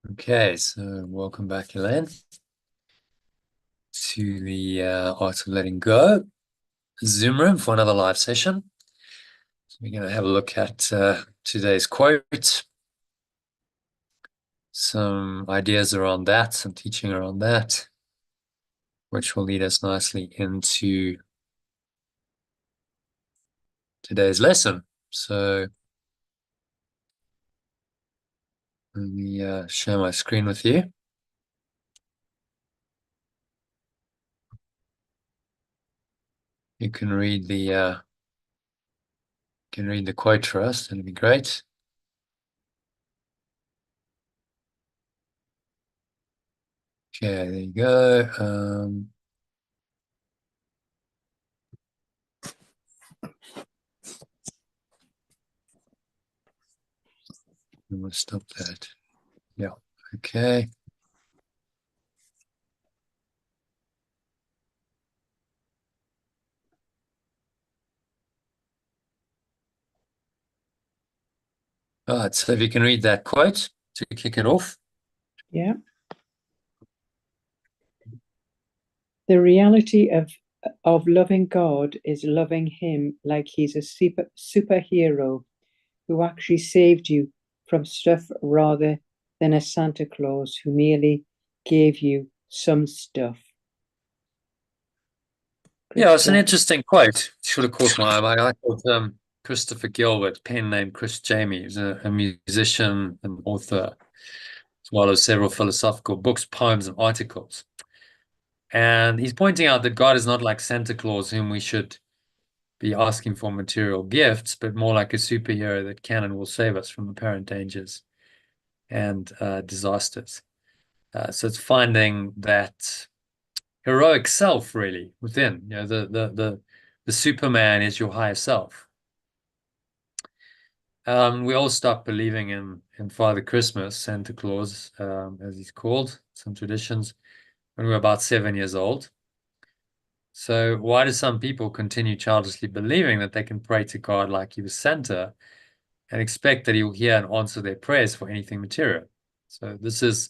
Okay, so welcome back, Elaine, to the Art of Letting Go Zoom room for another live session. So we're going to have a look at today's quote, some ideas around that, some teaching around that, which will lead us nicely into today's lesson. So let me share my screen with you. You can read the quote for us. That'd be great. Okay, there you go. We'll stop that. Yeah. Okay. All right. So if you can read that quote to kick it off. Yeah. The reality of loving God is loving him like he's a superhero who actually saved you from stuff rather than a Santa Claus who merely gave you some stuff. Yeah, it's an interesting quote. Should have caught my eye. I thought Christopher Gilbert, pen name Criss Jami, is a musician and author, as well as several philosophical books, poems, and articles. And he's pointing out that God is not like Santa Claus, whom we should be asking for material gifts, but more like a superhero that can and will save us from apparent dangers and disasters. So it's finding that heroic self really within. You know, the Superman is your higher self. We all stopped believing in Father Christmas, Santa Claus, as he's called, some traditions, when we were about 7 years old. So why do some people continue childishly believing that they can pray to God like he was Santa and expect that he will hear and answer their prayers for anything material? So this is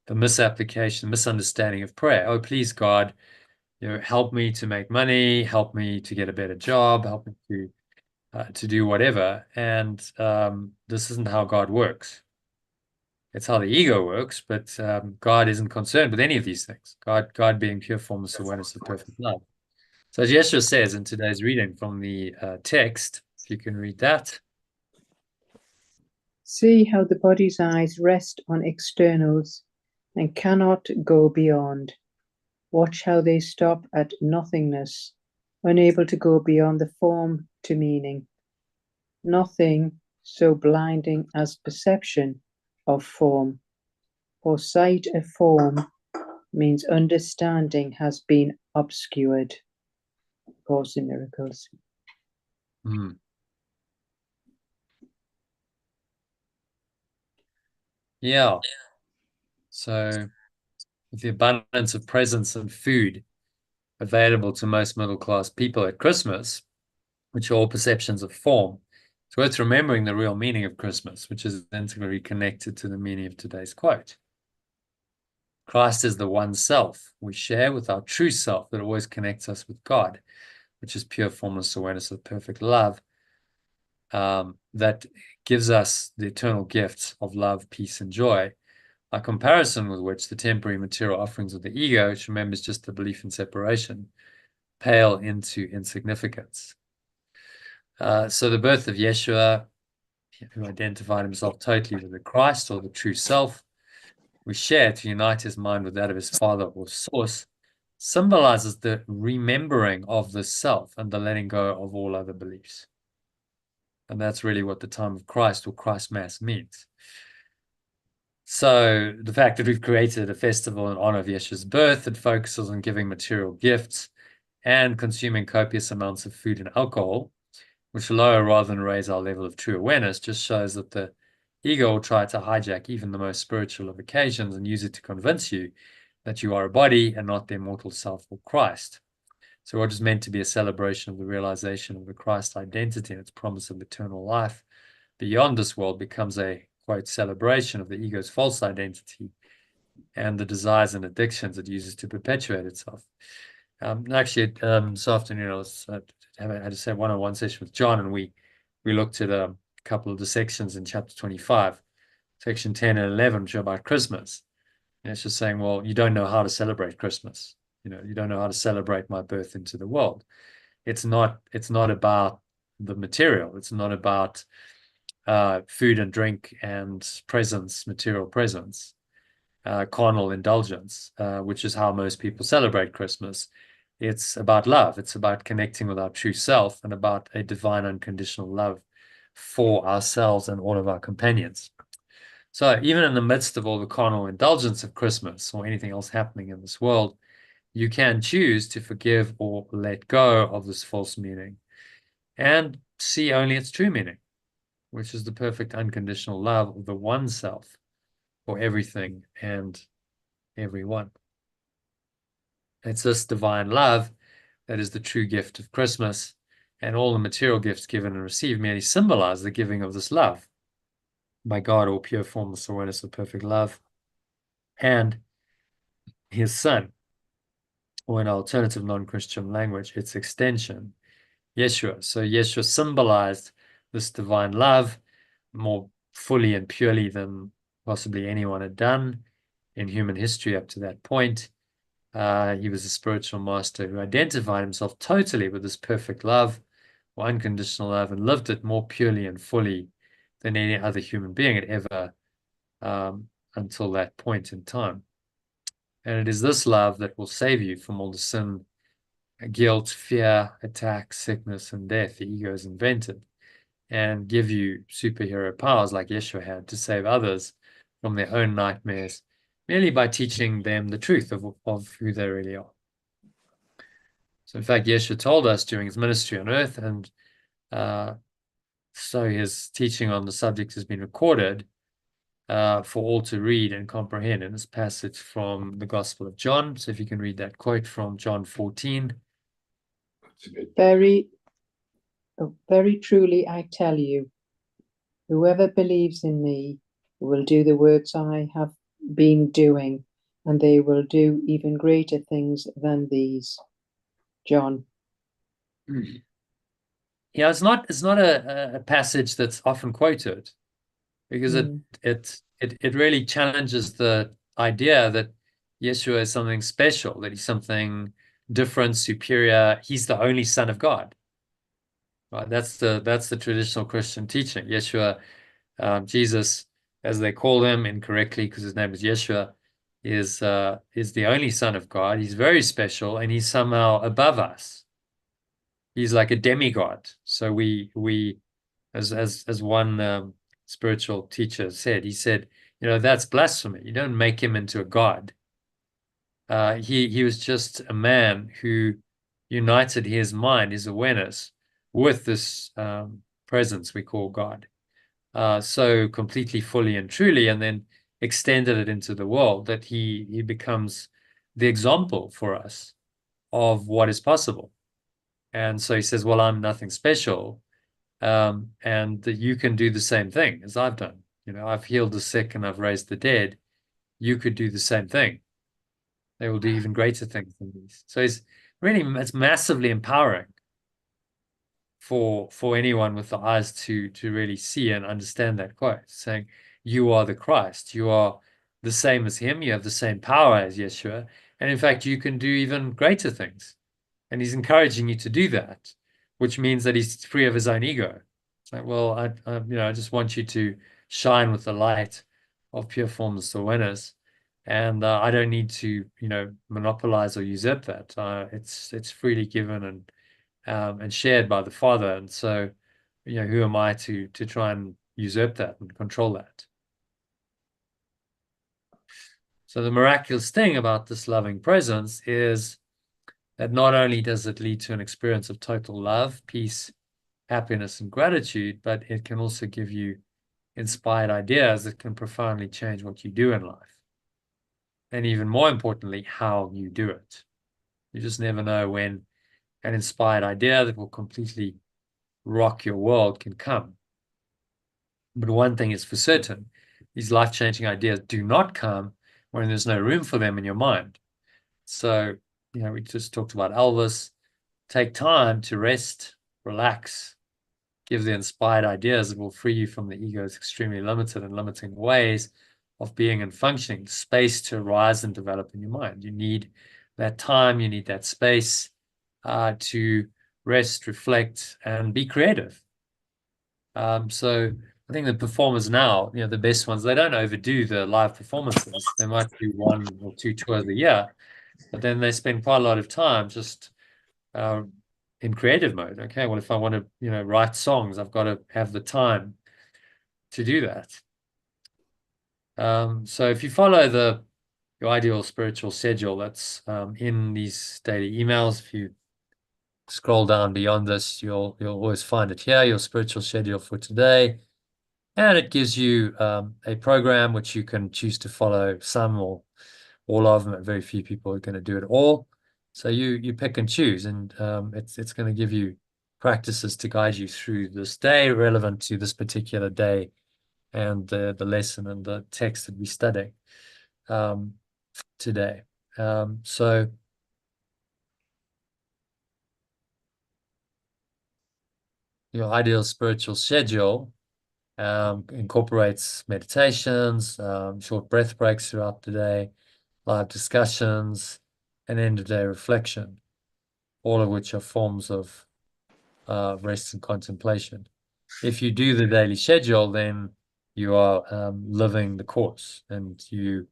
the misapplication, misunderstanding of prayer. Oh, please, God, help me to make money, help me to get a better job, help me to do whatever. And this isn't how God works. It's how the ego works, but God isn't concerned with any of these things. God being pure formless awareness of perfect love. So as Yeshua says in today's reading from the text, if you can read that. See how the body's eyes rest on externals and cannot go beyond. Watch how they stop at nothingness, unable to go beyond the form to meaning. Nothing so blinding as perception of form. For sight of form means understanding has been obscured. Course in Miracles. Yeah. So with the abundance of presents and food available to most middle-class people at Christmas, which are all perceptions of form, it's worth remembering the real meaning of Christmas, which is integrally connected to the meaning of today's quote. Christ is the one self we share with our true self that always connects us with God, which is pure formless awareness of perfect love, that gives us the eternal gifts of love, peace, and joy, by comparison with which the temporary material offerings of the ego, which remembers just the belief in separation, pale into insignificance. So the birth of Yeshua, who identified himself totally with the Christ or the true self we share to unite his mind with that of his father or source, symbolizes the remembering of the self and the letting go of all other beliefs. And that's really what the time of Christ or Christ Mass means. So the fact that we've created a festival in honor of Yeshua's birth that focuses on giving material gifts and consuming copious amounts of food and alcohol, which lower rather than raise our level of true awareness, just shows that the ego will try to hijack even the most spiritual of occasions and use it to convince you that you are a body and not the immortal self or Christ. So what is meant to be a celebration of the realization of the Christ identity and its promise of eternal life beyond this world becomes a quote, celebration of the ego's false identity and the desires and addictions it uses to perpetuate itself. Actually, this afternoon I was had a one-on-one session with John, and we looked at a couple of the sections in chapter 25, section 10 and 11, which are about Christmas. And it's just saying, well, you don't know how to celebrate Christmas. You don't know how to celebrate my birth into the world. It's not about the material. It's not about food and drink and presents, material presents, carnal indulgence, which is how most people celebrate Christmas. It's about love. It's about connecting with our true self and about a divine unconditional love for ourselves and all of our companions. So even in the midst of all the carnal indulgence of Christmas or anything else happening in this world, you can choose to forgive or let go of this false meaning and see only its true meaning, which is the perfect unconditional love of the one self for everything and everyone. It's this divine love that is the true gift of Christmas, and all the material gifts given and received merely symbolize the giving of this love by God, or pure formless awareness of perfect love, and his Son, or in alternative non-Christian language, its extension, Yeshua. So Yeshua symbolized this divine love more fully and purely than possibly anyone had done in human history up to that point. He was a spiritual master who identified himself totally with this perfect love or unconditional love and lived it more purely and fully than any other human being had ever until that point in time. And it is this love that will save you from all the sin, guilt, fear, attack, sickness, and death the ego has invented, and give you superhero powers like Yeshua had to save others from their own nightmares, merely by teaching them the truth of who they really are. So in fact, Yeshua told us during his ministry on earth, and so his teaching on the subject has been recorded for all to read and comprehend in this passage from the Gospel of John. So if you can read that quote from John 14. Very, very truly I tell you, whoever believes in me will do the works I have been doing, and they will do even greater things than these. John. Yeah, it's not a passage that's often quoted, because it really challenges the idea that Yeshua is something special, that he's something different, superior. He's the only Son of God. Right? That's the traditional Christian teaching. Yeshua, Jesus, as they call him incorrectly because his name is Yeshua, is the only Son of God. He's very special, and he's somehow above us. He's like a demigod. So we as one spiritual teacher said, he said, that's blasphemy. You don't make him into a god. He was just a man who united his mind, his awareness, with this presence we call God, so completely, fully, and truly, and then extended it into the world that he becomes the example for us of what is possible. And so he says, well, I'm nothing special, and that you can do the same thing as I've done. I've healed the sick and I've raised the dead. You could do the same thing. They will do even greater things than these. So it's massively empowering for anyone with the eyes to really see and understand that quote, saying, you are the Christ. You are the same as him. You have the same power as Yeshua. And in fact, you can do even greater things. And he's encouraging you to do that, which means that he's free of his own ego. It's like, well, I just want you to shine with the light of pure formless awareness, and I don't need to, monopolize or usurp that. It's freely given and shared by the Father, and so, who am I to try and usurp that and control that? So the miraculous thing about this loving presence is that not only does it lead to an experience of total love, peace, happiness, and gratitude, but it can also give you inspired ideas that can profoundly change what you do in life. And even more importantly, how you do it. You just never know when an inspired idea that will completely rock your world can come. But one thing is for certain, these life-changing ideas do not come when there's no room for them in your mind. So, we just talked about Elvis. Take time to rest, relax, give the inspired ideas that will free you from the ego's extremely limited and limiting ways of being and functioning, space to arise and develop in your mind. You need that time, you need that space to rest, reflect, and be creative. So I think the performers now, the best ones, they don't overdo the live performances. They might do 1 or 2 tours a year, but then they spend quite a lot of time just uh, in creative mode. Okay, well, if I want to, write songs, I've got to have the time to do that. So if you follow your ideal spiritual schedule that's in these daily emails, if you scroll down beyond this, you'll always find it here, your spiritual schedule for today. And it gives you a program which you can choose to follow some or all of them. Very few people are going to do it all. So you pick and choose, and it's going to give you practices to guide you through this day relevant to this particular day and the lesson and the text that we study today. So your ideal spiritual schedule incorporates meditations, short breath breaks throughout the day, live discussions, and end-of-day reflection, all of which are forms of rest and contemplation. If you do the daily schedule, then you are living the course, and you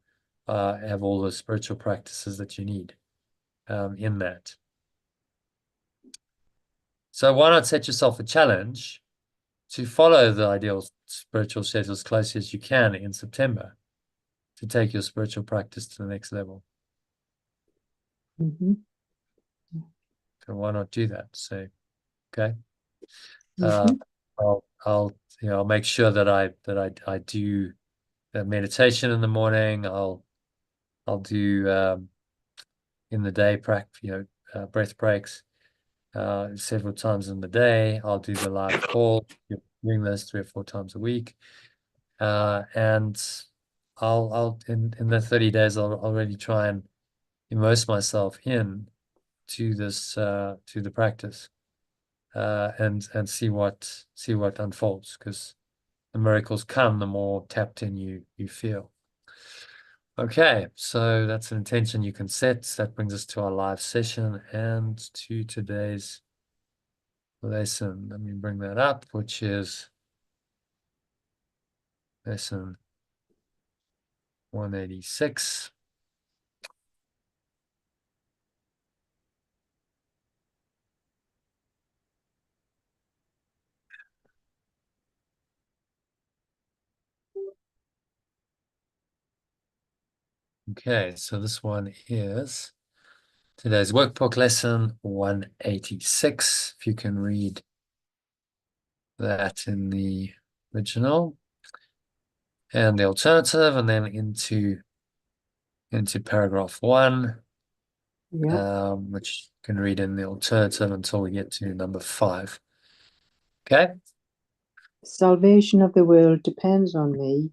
have all the spiritual practices that you need in that. So why not set yourself a challenge to follow the ideal spiritual schedule as closely as you can in September to take your spiritual practice to the next level? Mm-hmm. So why not do that? So, okay. Mm-hmm. I'll make sure that I do meditation in the morning. I'll do in the day breath breaks several times in the day. I'll do the live call, doing this 3 or 4 times a week, and I'll in the 30 days I'll really try and immerse myself in to this to the practice and see what unfolds, because the miracles come the more tapped in you feel. Okay, so that's an intention you can set. That brings us to our live session and to today's lesson. Let me bring that up, which is lesson 186. Okay, so this one is today's workbook lesson 186. If you can read that in the original and the alternative, and then into paragraph 1, Yeah. which you can read in the alternative until we get to number 5. Okay. Salvation of the world depends on me.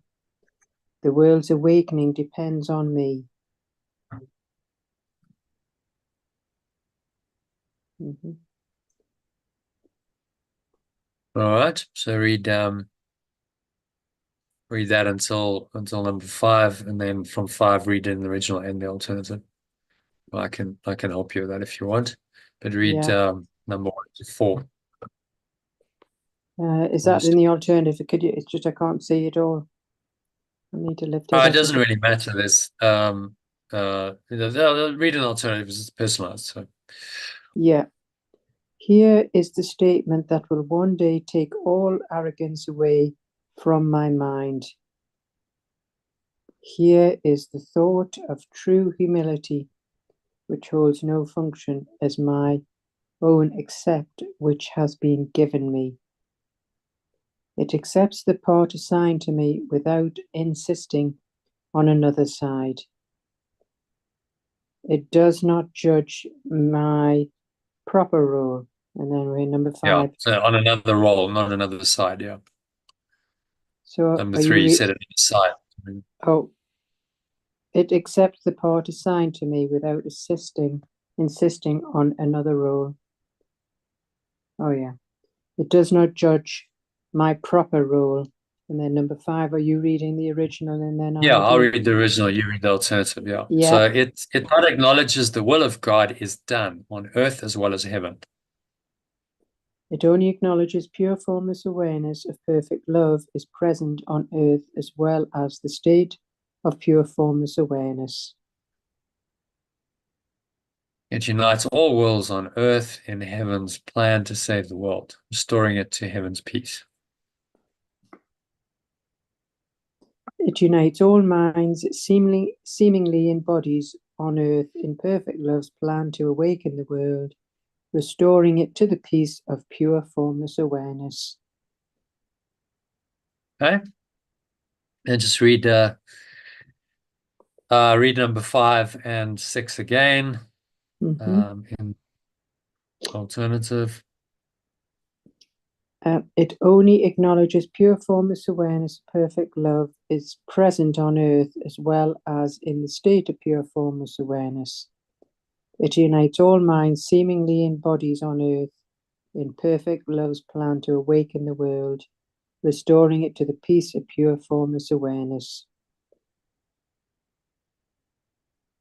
The world's awakening depends on me. Mm-hmm. All right. So read that until number 5, and then from 5 read in the original and the alternative. Well, I can help you with that if you want, but read Yeah. number 1 to 4. Is I'll that in just. the alternative? Could you? It's just I can't see it all. I need to lift it It up a doesn't bit. really matter. There's read an alternative is personalized. So Yeah. Here is the statement that will one day take all arrogance away from my mind. Here is the thought of true humility, which holds no function as my own except which has been given me. It accepts the part assigned to me without insisting on another side. It does not judge my proper role. And then we're number yeah, 5. so on another role, not another side. Yeah. So Number are you three, you said it in the side. oh, it accepts the part assigned to me without insisting on another role. Oh yeah. It does not judge my proper role. And then number 5, are you reading the original and then Yeah, I'll I'll do? read the original, you read the alternative. Yeah. Yeah. So it not acknowledges the will of God is done on earth as well as heaven. It only acknowledges pure formless awareness of perfect love is present on earth as well as the state of pure formless awareness. It unites all wills on earth in heaven's plan to save the world, restoring it to heaven's peace. It unites all minds seemingly in bodies on earth in perfect love's plan to awaken the world, restoring it to the peace of pure formless awareness. Okay. And just read number 5 and 6 again. In alternative. It only acknowledges pure formless awareness, perfect love is present on earth as well as in the state of pure formless awareness. It unites all minds seemingly in bodies on earth in perfect love's plan to awaken the world, restoring it to the peace of pure formless awareness.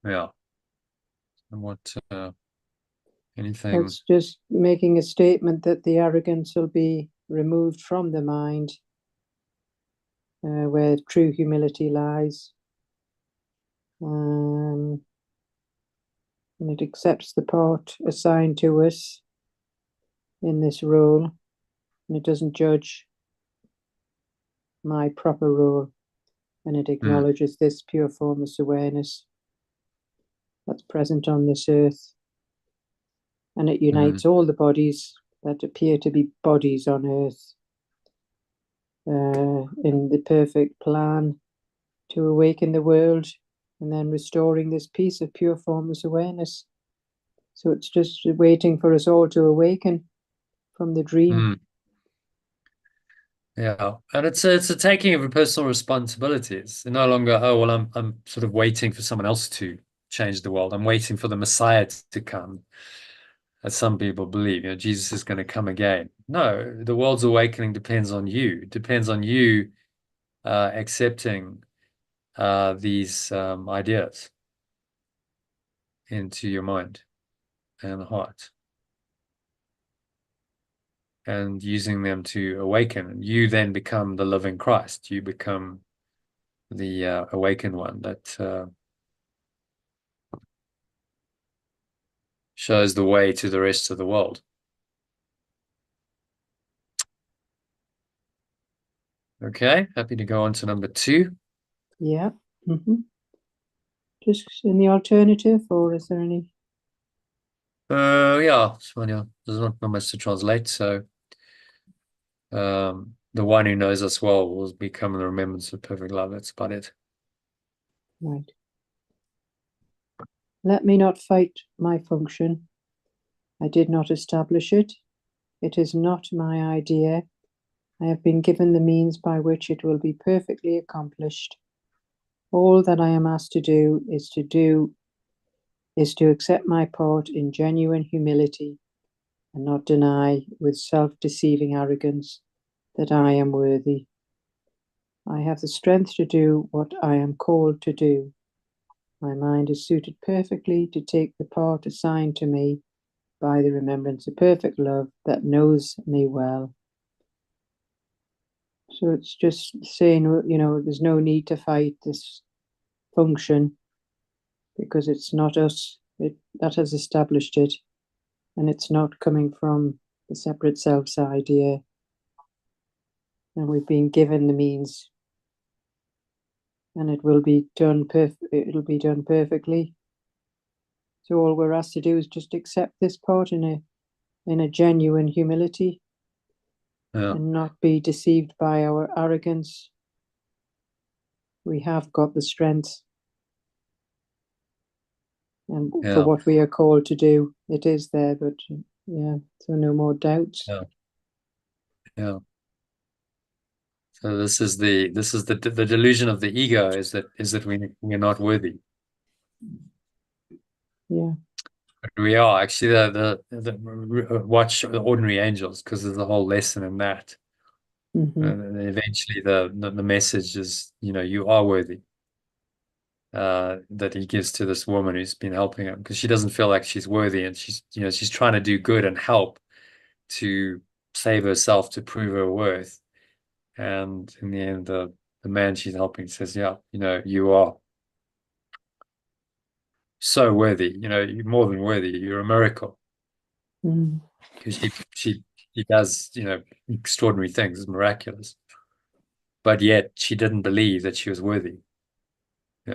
Yeah. And what anything? It's just making a statement that the arrogance will be removed from the mind, where true humility lies. And it accepts the part assigned to us in this role, and it doesn't judge my proper role, and it acknowledges this pure formless awareness that's present on this earth, and it unites all the bodies that appear to be bodies on earth in the perfect plan to awaken the world and then restoring this peace of pure formless awareness. So it's just waiting for us all to awaken from the dream. Yeah, and it's a taking of a personal responsibility. It's no longer, oh well, I'm sort of waiting for someone else to change the world. I'm waiting for the Messiah to come, as some people believe. You know, Jesus is going to come again. No, the world's awakening depends on you. It depends on you accepting these ideas into your mind and heart, and using them to awaken. You then become the living Christ. You become the awakened one that shows the way to the rest of the world. Okay, happy to go on to number 2. Yeah. Just in the alternative, or is there any? Yeah, there's not much to translate. So, the one who knows us well will become the remembrance of perfect love. That's about it. Right. Let me not fight my function. I did not establish it. It is not my idea. I have been given the means by which it will be perfectly accomplished. All that I am asked to do is to accept my part in genuine humility and not deny with self-deceiving arrogance that I am worthy. I have the strength to do what I am called to do. My mind is suited perfectly to take the part assigned to me by the remembrance of perfect love that knows me well. So it's just saying, there's no need to fight this function because it's not us that has established it, and it's not coming from the separate self's idea. And we've been given the means, and it will be done. It'll be done perfectly. So all we're asked to do is just accept this part in a genuine humility, and not be deceived by our arrogance. We have got the strength, and for what we are called to do, it is there. But yeah, so no more doubts. Yeah. So the delusion of the ego is that we're not worthy. Yeah. But we are actually watch the ordinary angels, because there's a whole lesson in that. Mm-hmm. And eventually the message is, you are worthy. That he gives to this woman who's been helping him, because she doesn't feel like she's worthy, and she's trying to do good and help to save herself, to prove her worth. And in the end, the man she's helping says, yeah, you are so worthy, you're more than worthy, you're a miracle. Mm. Because she does, extraordinary things, it's miraculous. But yet she didn't believe that she was worthy.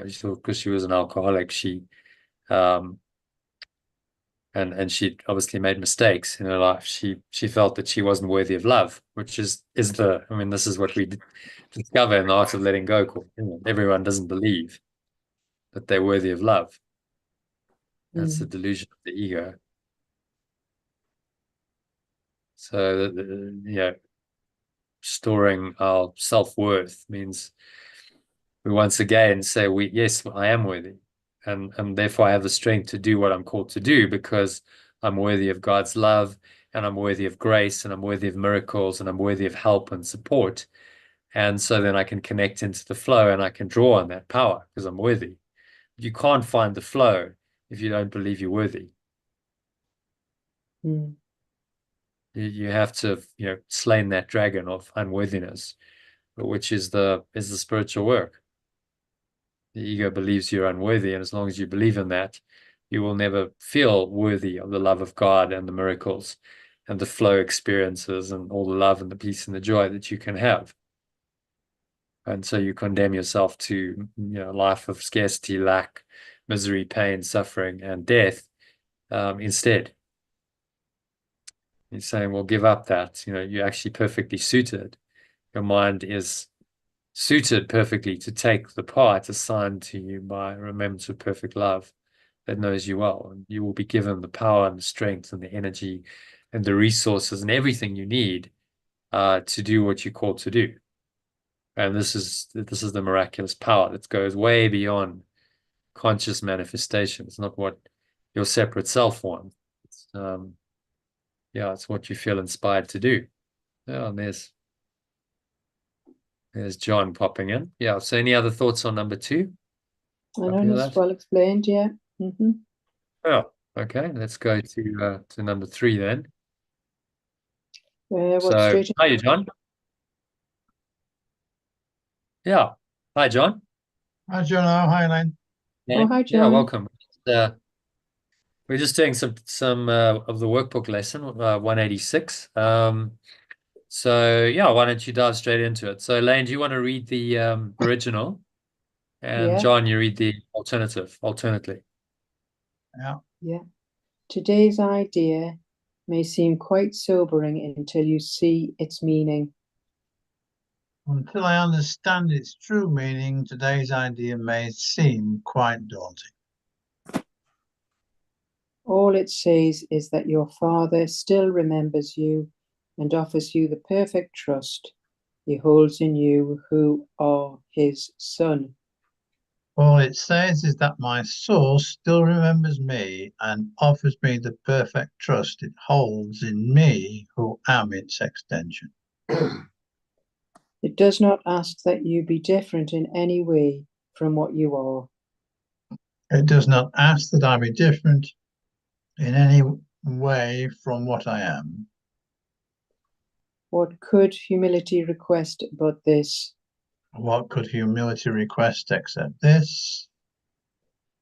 She thought, because she was an alcoholic, um and she obviously made mistakes in her life. She felt that she wasn't worthy of love, which is this is what we discover in the art of letting go. Everyone doesn't believe that they're worthy of love. That's the Mm. delusion of the ego. So, storing our self-worth means we once again say, yes, I am worthy. And therefore I have the strength to do what I'm called to do, because I'm worthy of God's love, and I'm worthy of grace, and I'm worthy of miracles, and I'm worthy of help and support. And so then I can connect into the flow, and I can draw on that power because I'm worthy. You can't find the flow if you don't believe you're worthy. Mm. You have to, slain that dragon of unworthiness, which is the spiritual work. The ego believes you're unworthy, and as long as you believe in that, you will never feel worthy of the love of God and the miracles and the flow experiences and all the love and the peace and the joy that you can have. And so you condemn yourself to, a life of scarcity, lack, misery, pain, suffering, and death, instead. You're saying, well, give up that. You're actually perfectly suited. Your mind is suited perfectly to take the part assigned to you by a remembrance of perfect love that knows you well. And you will be given the power and the strength and the energy and the resources and everything you need to do what you're called to do. And this is the miraculous power that goes way beyond conscious manifestation. It's not what your separate self wants. It's what you feel inspired to do. Yeah, and there's John popping in. Yeah. So any other thoughts on number 2? I know Happy with it's that? well explained, yeah. Mm-hmm. Oh, okay. Let's go to number 3 then. What So, straight? hi, John. Yeah. Hi, John. Hi, Jono. Hi, Elaine. Yeah. Oh, hi, Yeah. John. Welcome. We're just doing some of the workbook lesson, 186. So yeah, why don't you dive straight into it? So, Elaine, do you want to read the original, and Yeah, John, you read the alternately. Yeah. yeah. Today's idea may seem quite sobering until you see its meaning. Until I understand its true meaning, today's idea may seem quite daunting. All it says is that your Father still remembers you and offers you the perfect trust he holds in you, who are his son. All it says is that my source still remembers me and offers me the perfect trust it holds in me, who am its extension. It does not ask that you be different in any way from what you are. It does not ask that I be different in any way from what I am. What could humility request but this? What could humility request except this?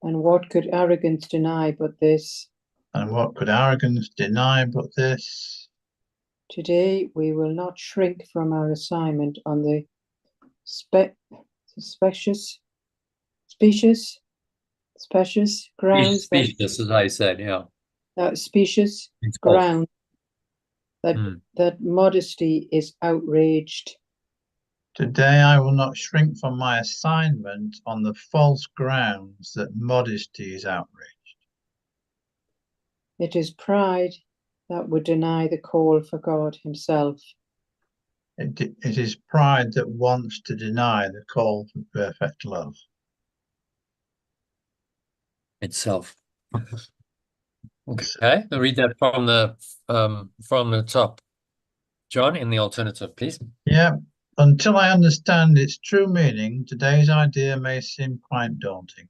And what could arrogance deny but this? And what could arrogance deny but this? Today we will not shrink from our assignment on the specious grounds Specious, as I said, yeah. Specious It's false. ground that modesty is outraged. Today I will not shrink from my assignment on the false grounds that modesty is outraged. It is pride that would deny the call for God himself. It is pride that wants to deny the call for perfect love itself. Okay, I'll read that from the top. John, in the alternative, please. Yeah, until I understand its true meaning, today's idea may seem quite daunting.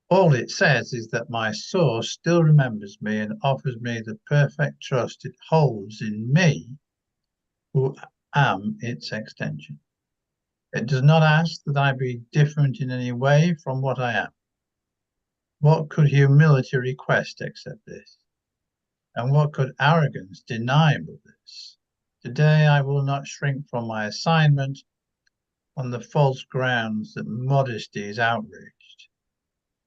All it says is that my source still remembers me and offers me the perfect trust it holds in me, who am its extension. It does not ask that I be different in any way from what I am. What could humility request except this? And what could arrogance deny but this? Today I will not shrink from my assignment on the false grounds that modesty is outraged.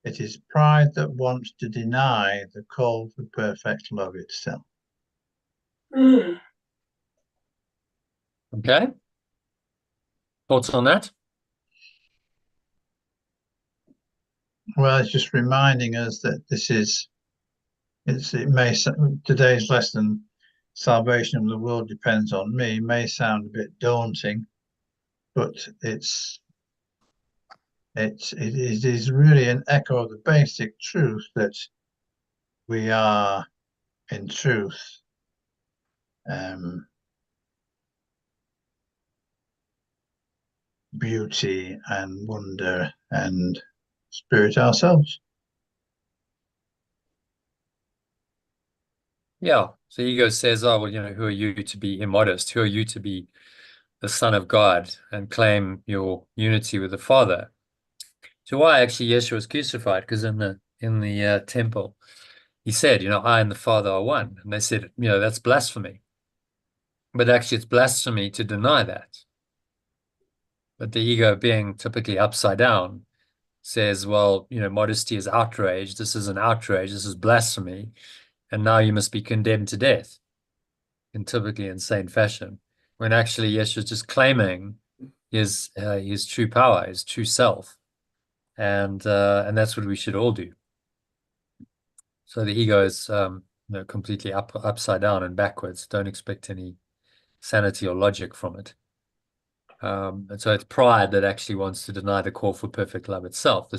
It is pride that wants to deny the call for perfect love itself. Okay. Thoughts on that? Well, it's just reminding us that today's lesson, salvation of the world depends on me, may sound a bit daunting, but it is really an echo of the basic truth that we are in truth beauty and wonder and spirit ourselves. Yeah. So ego says, oh, well, who are you to be immodest? Who are you to be the Son of God and claim your unity with the Father? So why actually Yeshua was crucified? Because in the temple, he said, I and the Father are one. And they said, that's blasphemy. But actually, it's blasphemy to deny that. But the ego, being typically upside down, says, well, modesty is outrage. This is an outrage. This is blasphemy. And now you must be condemned to death in typically insane fashion. When actually Yeshua is just claiming his true power, his true self. And that's what we should all do. So the ego is completely upside down and backwards. Don't expect any sanity or logic from it. And so it's pride that actually wants to deny the call for perfect love itself.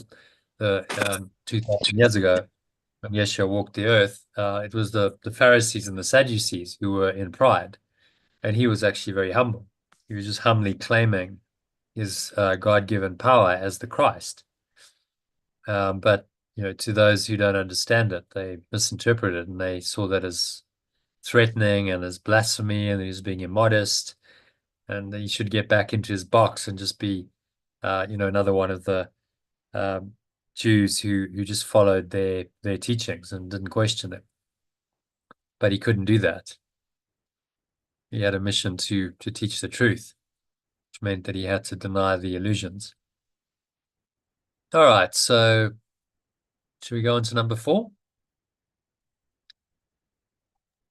2,000 years ago, when Yeshua walked the earth, it was the Pharisees and the Sadducees who were in pride, and he was actually very humble. He was just humbly claiming his God-given power as the Christ. But to those who don't understand it, they misinterpret it, and they saw that as threatening and as blasphemy, and he was being immodest, and he should get back into his box and just be, another one of the Jews who just followed their teachings and didn't question them. But he couldn't do that. He had a mission to teach the truth, which meant that he had to deny the illusions. All right, so should we go on to number 4?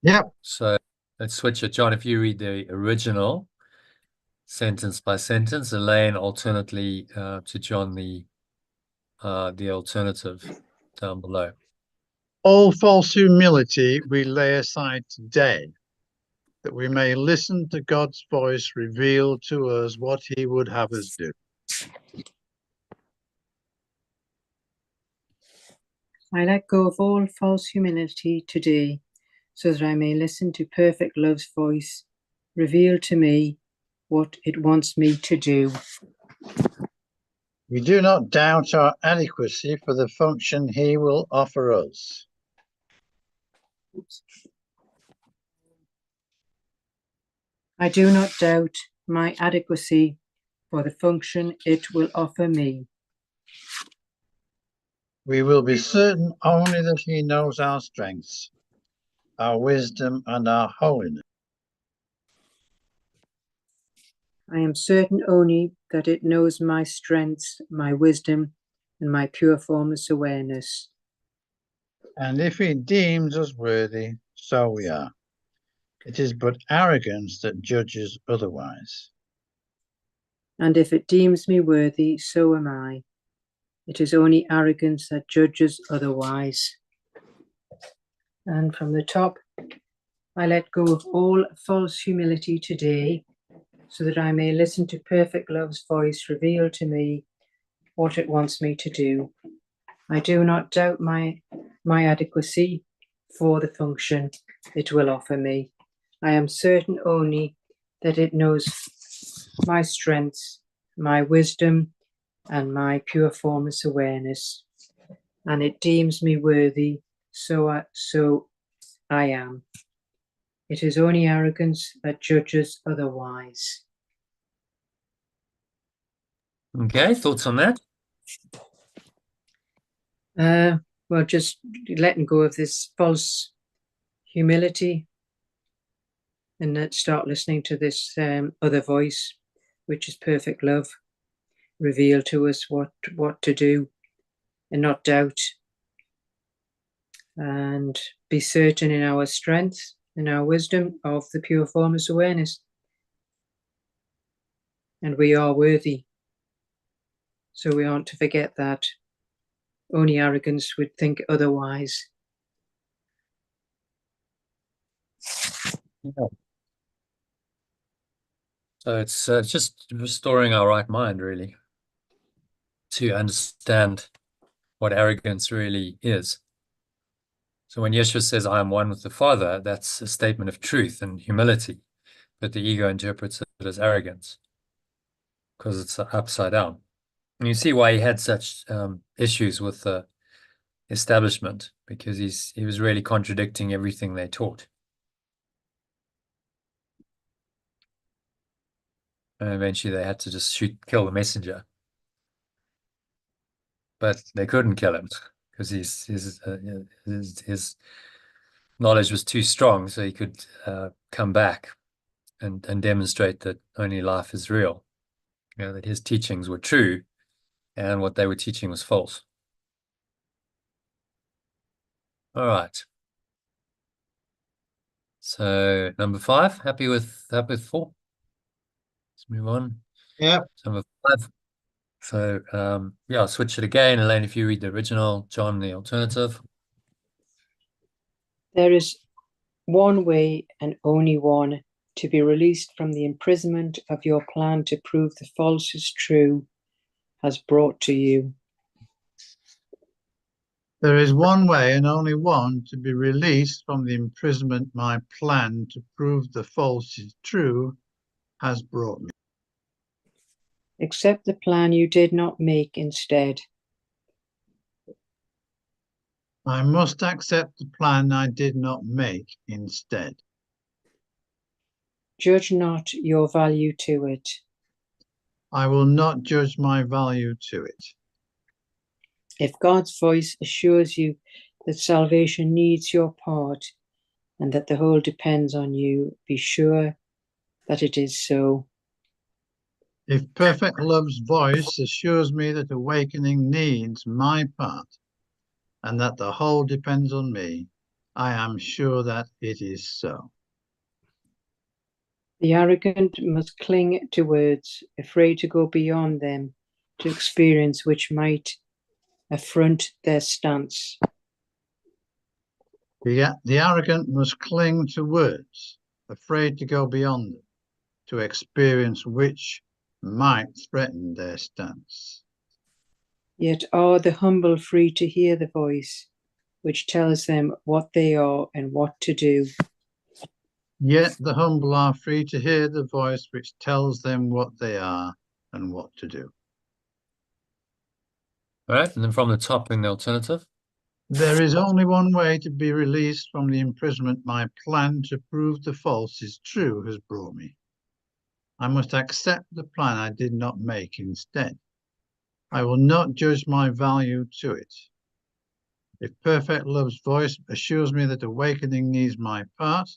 Yeah. So let's switch it. John, if you read the original sentence by sentence, Elaine alternately to John the alternative down below. All false humility we lay aside today, that we may listen to God's voice reveal to us what he would have us do. I let go of all false humility today, so that I may listen to perfect love's voice, reveal to me what it wants me to do. We do not doubt our adequacy for the function he will offer us. I do not doubt my adequacy for the function it will offer me. We will be certain only that he knows our strengths, our wisdom, and our holiness. I am certain only that it knows my strengths, my wisdom, and my pure formless awareness. And if he deems us worthy, so we are. It is but arrogance that judges otherwise. And if it deems me worthy, so am I. It is only arrogance that judges otherwise. And from the top, I let go of all false humility today, so that I may listen to perfect love's voice reveal to me what it wants me to do. I do not doubt my adequacy for the function it will offer me. I am certain only that it knows my strengths, my wisdom, and my pure formless awareness, and it deems me worthy, so I am. It is only arrogance that judges otherwise. Okay, thoughts on that? Well, just letting go of this false humility and start listening to this other voice, which is perfect love, reveal to us what to do and not doubt, and be certain in our strength and our wisdom of the pure formless awareness. And we are worthy. So we aren't to forget that. Only arrogance would think otherwise. Yeah. So it's just restoring our right mind, really, to understand what arrogance really is. So when Yeshua says, I am one with the Father, that's a statement of truth and humility, but the ego interprets it as arrogance because it's upside down. And you see why he had such issues with the establishment, because he was really contradicting everything they taught. And eventually they had to just kill the messenger. But they couldn't kill him because his knowledge was too strong, so he could come back and demonstrate that only life is real. You know, that his teachings were true and what they were teaching was false. All right. So number 5, happy with 4? Let's move on. Yeah. Number 5. So yeah, I'll switch it again. Elaine, if you read the original, John the alternative. There is one way and only one to be released from the imprisonment of your plan to prove the false is true has brought to you. There is one way and only one to be released from the imprisonment my plan to prove the false is true has brought me. Accept the plan you did not make instead. I must accept the plan I did not make instead. Judge not your value to it. I will not judge my value to it. If God's voice assures you that salvation needs your part and that the whole depends on you, be sure that it is so. If perfect love's voice assures me that awakening needs my part and that the whole depends on me, I am sure that it is so. The arrogant must cling to words, afraid to go beyond them to experience which might affront their stance. The arrogant must cling to words, afraid to go beyond them to experience which might threaten their stance. Yet are the humble free to hear the voice which tells them what they are and what to do. Yet the humble are free to hear the voice which tells them what they are and what to do. All right, and then from the top in the alternative. There is only one way to be released from the imprisonment my plan to prove the false is true has brought me. I must accept the plan I did not make instead. I will not judge my value to it. If perfect love's voice assures me that awakening needs my part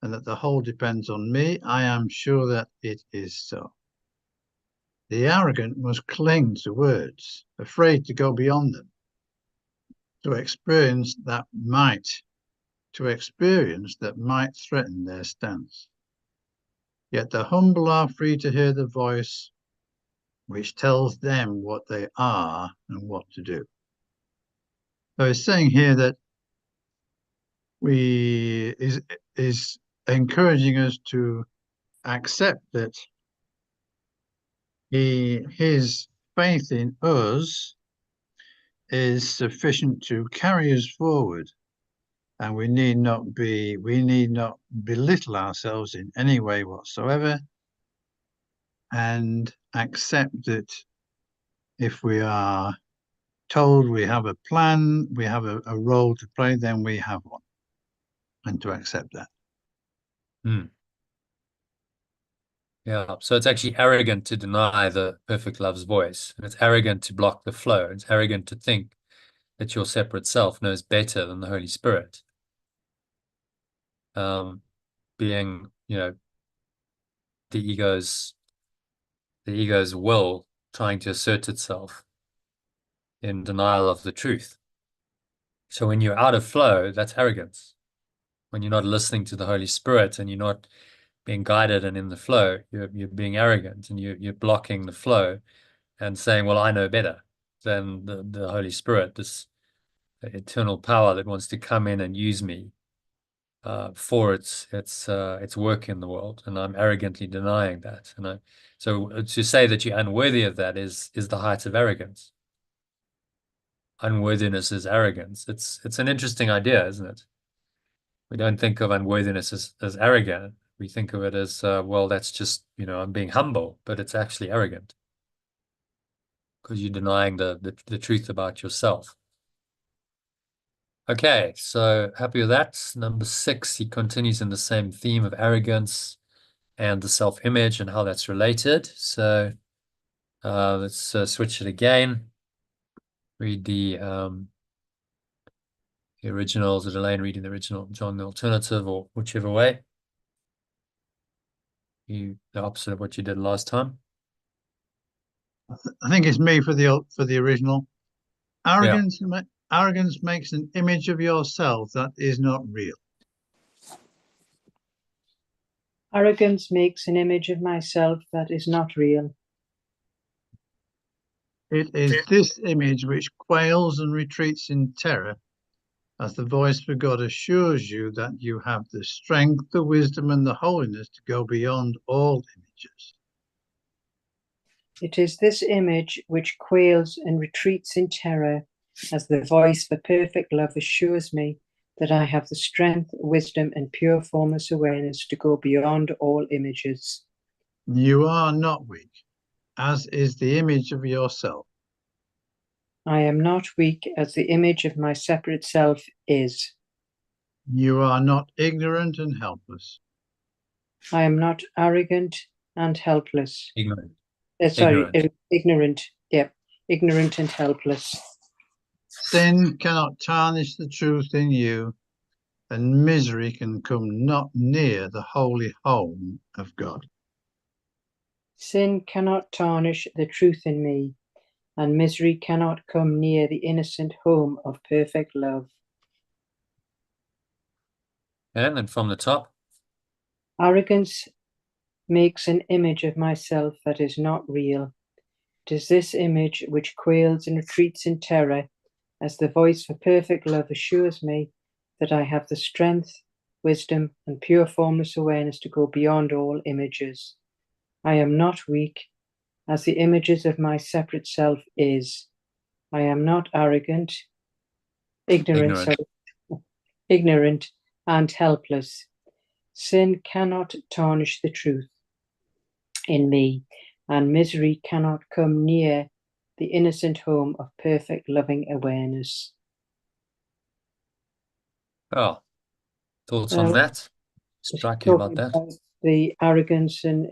and that the whole depends on me, I am sure that it is so. The arrogant must cling to words, afraid to go beyond them, to experience that might threaten their stance. Yet the humble are free to hear the voice which tells them what they are and what to do. So it's saying here that is encouraging us to accept that his faith in us is sufficient to carry us forward, and we need not belittle ourselves in any way whatsoever, and accept that if we are told we have a plan, we have a role to play, then we have one, and to accept that. Yeah, so it's actually arrogant to deny the perfect love's voice. And it's arrogant to block the flow. It's arrogant to think that your separate self knows better than the Holy Spirit. Being, the ego's will trying to assert itself in denial of the truth. So when you're out of flow, that's arrogance. When you're not listening to the Holy Spirit and you're not being guided and in the flow, you're being arrogant, and you're blocking the flow and saying, well, I know better than the Holy Spirit, this eternal power that wants to come in and use me for its work in the world, and I'm arrogantly denying that. And so to say that you're unworthy of that is the height of arrogance. Unworthiness is arrogance. It's an interesting idea, isn't it? We don't think of unworthiness as arrogant. We think of it as, well, that's just, I'm being humble, but it's actually arrogant because you're denying the truth about yourself. Okay, so happy with that. Number 6, he continues in the same theme of arrogance and the self-image and how that's related. So let's switch it again. Read the original. Is it Elaine reading the original, John the alternative, or whichever way? The opposite of what you did last time. I think it's me for the original. Arrogance, yeah. Arrogance makes an image of yourself that is not real. Arrogance makes an image of myself that is not real. It is this image which quails and retreats in terror as the voice for God assures you that you have the strength, the wisdom, and the holiness to go beyond all images. It is this image which quails and retreats in terror as the voice for perfect love assures me that I have the strength, wisdom, and pure formless awareness to go beyond all images. You are not weak, as is the image of yourself. I am not weak, as the image of my separate self is. You are not ignorant and helpless. I am not arrogant and helpless. Ignorant. Ignorant. Yep, ignorant and helpless. Sin cannot tarnish the truth in you, and misery can come not near the holy home of God. Sin cannot tarnish the truth in me, and misery cannot come near the innocent home of perfect love. And then from the top. Arrogance makes an image of myself that is not real. It is this image which quails and retreats in terror as the voice for perfect love assures me that I have the strength, wisdom, and pure formless awareness to go beyond all images. I am not weak, as the images of my separate self is. I am not arrogant, ignorant and helpless. Sin cannot tarnish the truth in me, and misery cannot come near the innocent home of perfect loving awareness. Oh, thoughts on that? Strike you about that? The arrogance and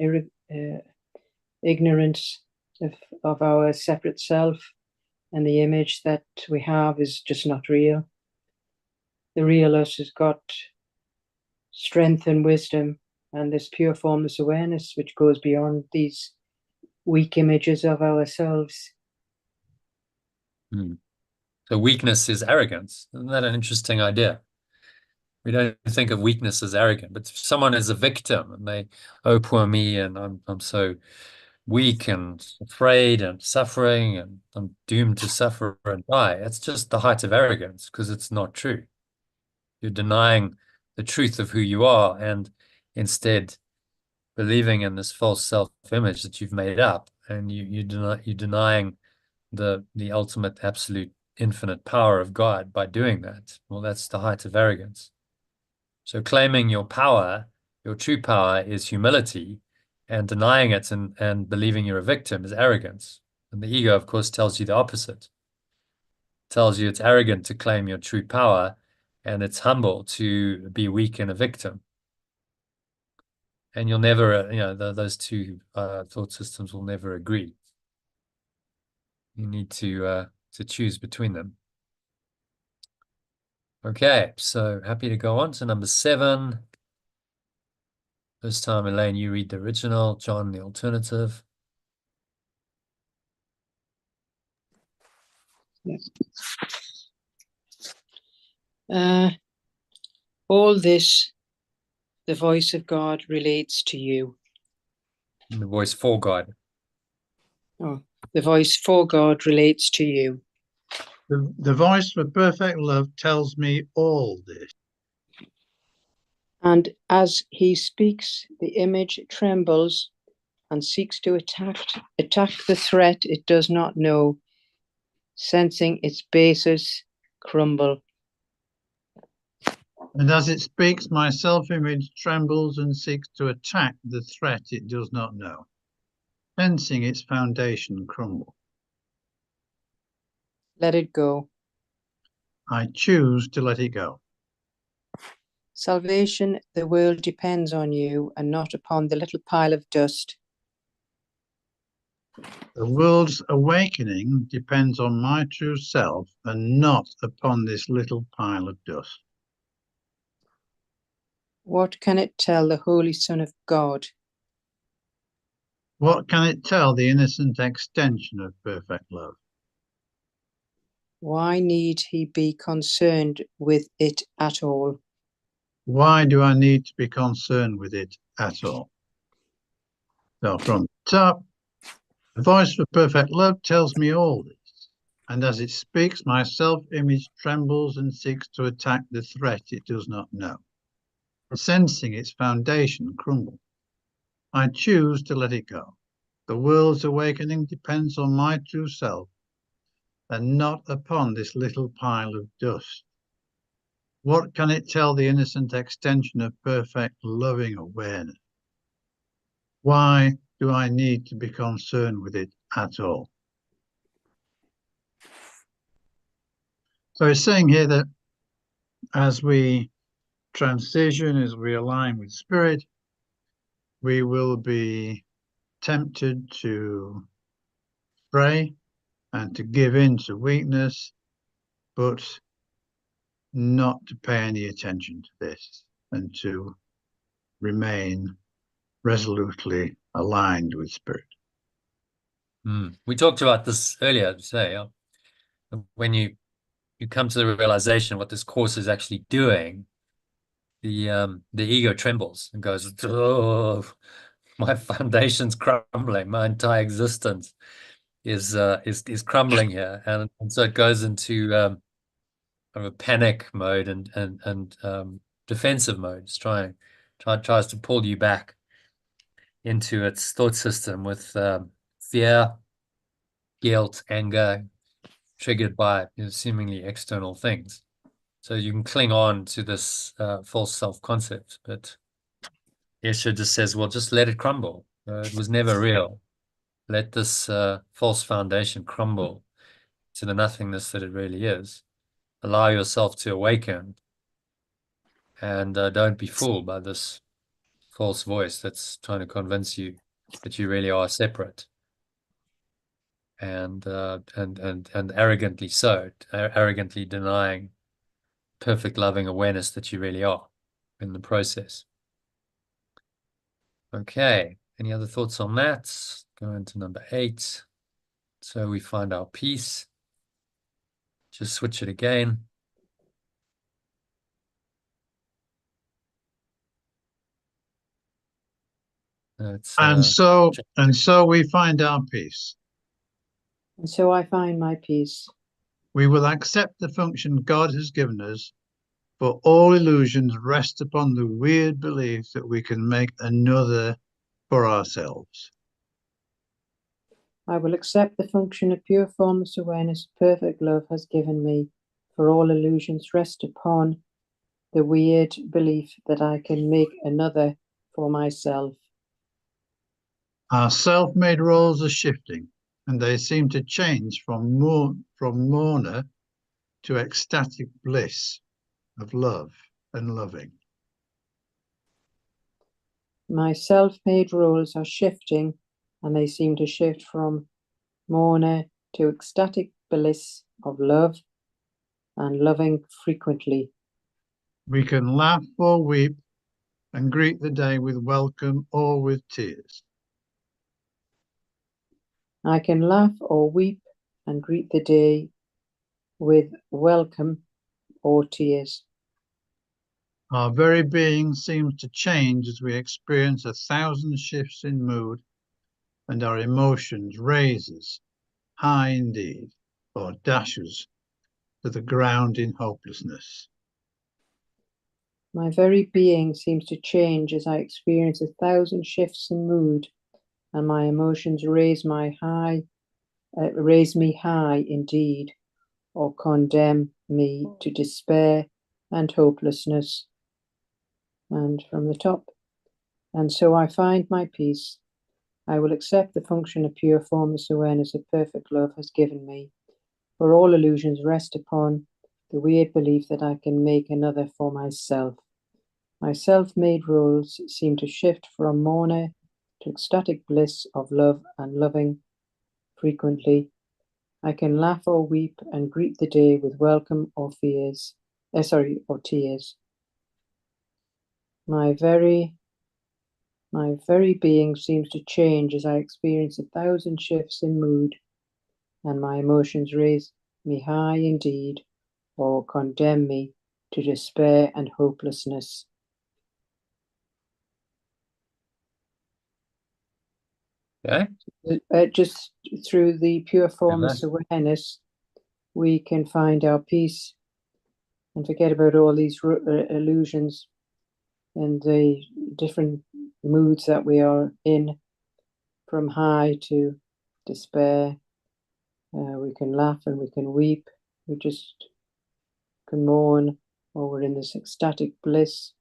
ignorance of our separate self, and the image that we have is just not real. The real us has got strength and wisdom and this pure formless awareness which goes beyond these weak images of ourselves. So weakness is arrogance. Isn't that an interesting idea? We don't think of weakness as arrogant, but if someone is a victim and they, oh, poor me, and I'm so weak and afraid and suffering and I'm doomed to suffer and die, it's just the height of arrogance because it's not true. You're denying the truth of who you are and instead believing in this false self-image that you've made up and you're denying the ultimate, absolute, infinite power of God by doing that. Well, that's the height of arrogance. So claiming your power, your true power, is humility, and denying it and believing you're a victim is arrogance. And the ego, of course, tells you the opposite. It tells you it's arrogant to claim your true power, and it's humble to be weak and a victim. And you'll never, those two thought systems will never agree. You need to choose between them. Okay, so happy to go on to number 7. This time, Elaine, you read the original, John, the alternative. All this, the voice of God relates to you. The voice for God. Oh, the voice for God relates to you. The voice for perfect love tells me all this. And as he speaks, the image trembles and seeks to attack the threat it does not know, sensing its basis crumble. And as it speaks, my self-image trembles and seeks to attack the threat it does not know, sensing its foundation crumble. Let it go. I choose to let it go. Salvation, the world depends on you and not upon the little pile of dust. The world's awakening depends on my true self and not upon this little pile of dust. What can it tell the Holy Son of God? What can it tell the innocent extension of perfect love? Why need he be concerned with it at all? Why do I need to be concerned with it at all? So from the top, the voice for perfect love tells me all this, and as it speaks, my self-image trembles and seeks to attack the threat it does not know, sensing its foundation crumble. I choose to let it go. The world's awakening depends on my true self and not upon this little pile of dust. What can it tell the innocent extension of perfect loving awareness? Why do I need to be concerned with it at all? So it's saying here that as we transition, as we align with spirit, we will be tempted to pray and to give in to weakness, but not to pay any attention to this and to remain resolutely aligned with spirit. We talked about this earlier today. When you come to the realization what this course is actually doing, the ego trembles and goes, "Oh, my foundation's crumbling. My entire existence is crumbling here," and so it goes into kind of a panic mode and defensive mode. It's tries to pull you back into its thought system with fear, guilt, anger, triggered by seemingly external things. So you can cling on to this false self-concept, but Yeshua just says, well, just let it crumble. It was never real. Let this false foundation crumble to the nothingness that it really is. Allow yourself to awaken, and don't be fooled by this false voice that's trying to convince you that you really are separate, and arrogantly so, arrogantly denying perfect loving awareness that you really are in the process. Okay, any other thoughts on that? Go into number 8. So we find our peace. Just switch it again. And so we find our peace. And so I find my peace. We will accept the function God has given us, for all illusions rest upon the weird belief that we can make another for ourselves. I will accept the function of pure formless awareness perfect love has given me, for all illusions rest upon the weird belief that I can make another for myself. Our self-made roles are shifting, and they seem to change from mourner to ecstatic bliss of love and loving. My self-made roles are shifting, and they seem to shift from mourner to ecstatic bliss of love and loving frequently. We can laugh or weep and greet the day with welcome or with tears. I can laugh or weep and greet the day with welcome or tears. Our very being seems to change as we experience 1,000 shifts in mood, and our emotions raises high indeed, or dashes to the ground in hopelessness. My very being seems to change as I experience 1,000 shifts in mood, and my emotions raise me high indeed, or condemn me to despair and hopelessness. And from the top, and so I find my peace. I will accept the function of pure formless awareness of perfect love has given me, for all illusions rest upon the weird belief that I can make another for myself. My self-made roles seem to shift from mourner to ecstatic bliss of love and loving frequently. I can laugh or weep and greet the day with welcome or tears. My very being seems to change as I experience 1,000 shifts in mood, and my emotions raise me high indeed, or condemn me to despair and hopelessness. Okay. Just through the pure formless awareness, we can find our peace and forget about all these illusions and the different moods that we are in, from high to despair. We can laugh and we can weep. We just can mourn, or we're in this ecstatic bliss.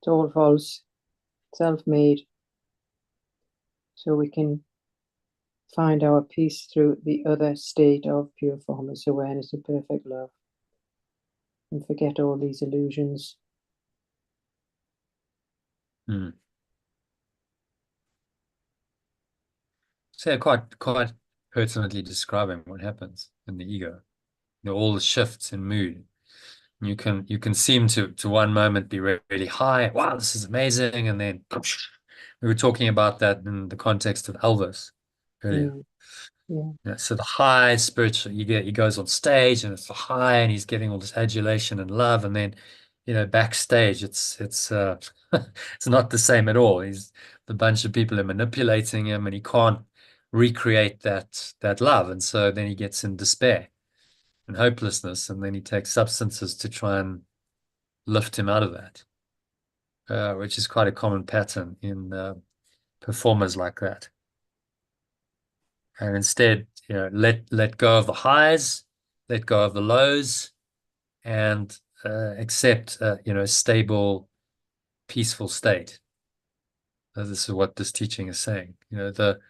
It's all false, self-made. So we can find our peace through the other state of pure formless awareness of perfect love, and forget all these illusions. So quite pertinently describing what happens in the ego. You know, all the shifts in mood. You can seem to one moment be really high. Wow, this is amazing, and then we were talking about that in the context of Elvis earlier. Yeah. Yeah, so the high spiritual, he goes on stage and it's the high, and he's getting all this adulation and love, and then backstage it's it's not the same at all. The bunch of people are manipulating him, and he can't recreate that love, and so then he gets in despair and hopelessness, and then he takes substances to try and lift him out of that, which is quite a common pattern in performers like that. And instead, let go of the highs, let go of the lows, and accept a stable, peaceful state. This is what this teaching is saying. The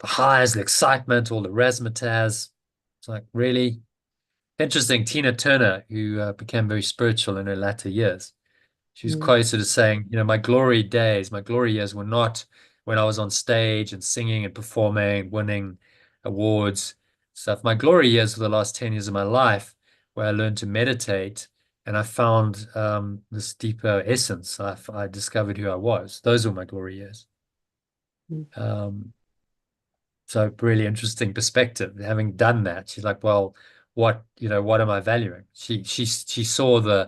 highs, the excitement, all the razzmatazz. It's like, really interesting. Tina Turner, who became very spiritual in her latter years, she was quoted as saying, my glory days, my glory years were not when I was on stage and singing and performing, winning awards, stuff. My glory years were the last 10 years of my life, where I learned to meditate, and I found this deeper essence. I discovered who I was. Those were my glory years. So really interesting perspective. Having done that, she's like, well, what am I valuing? She saw,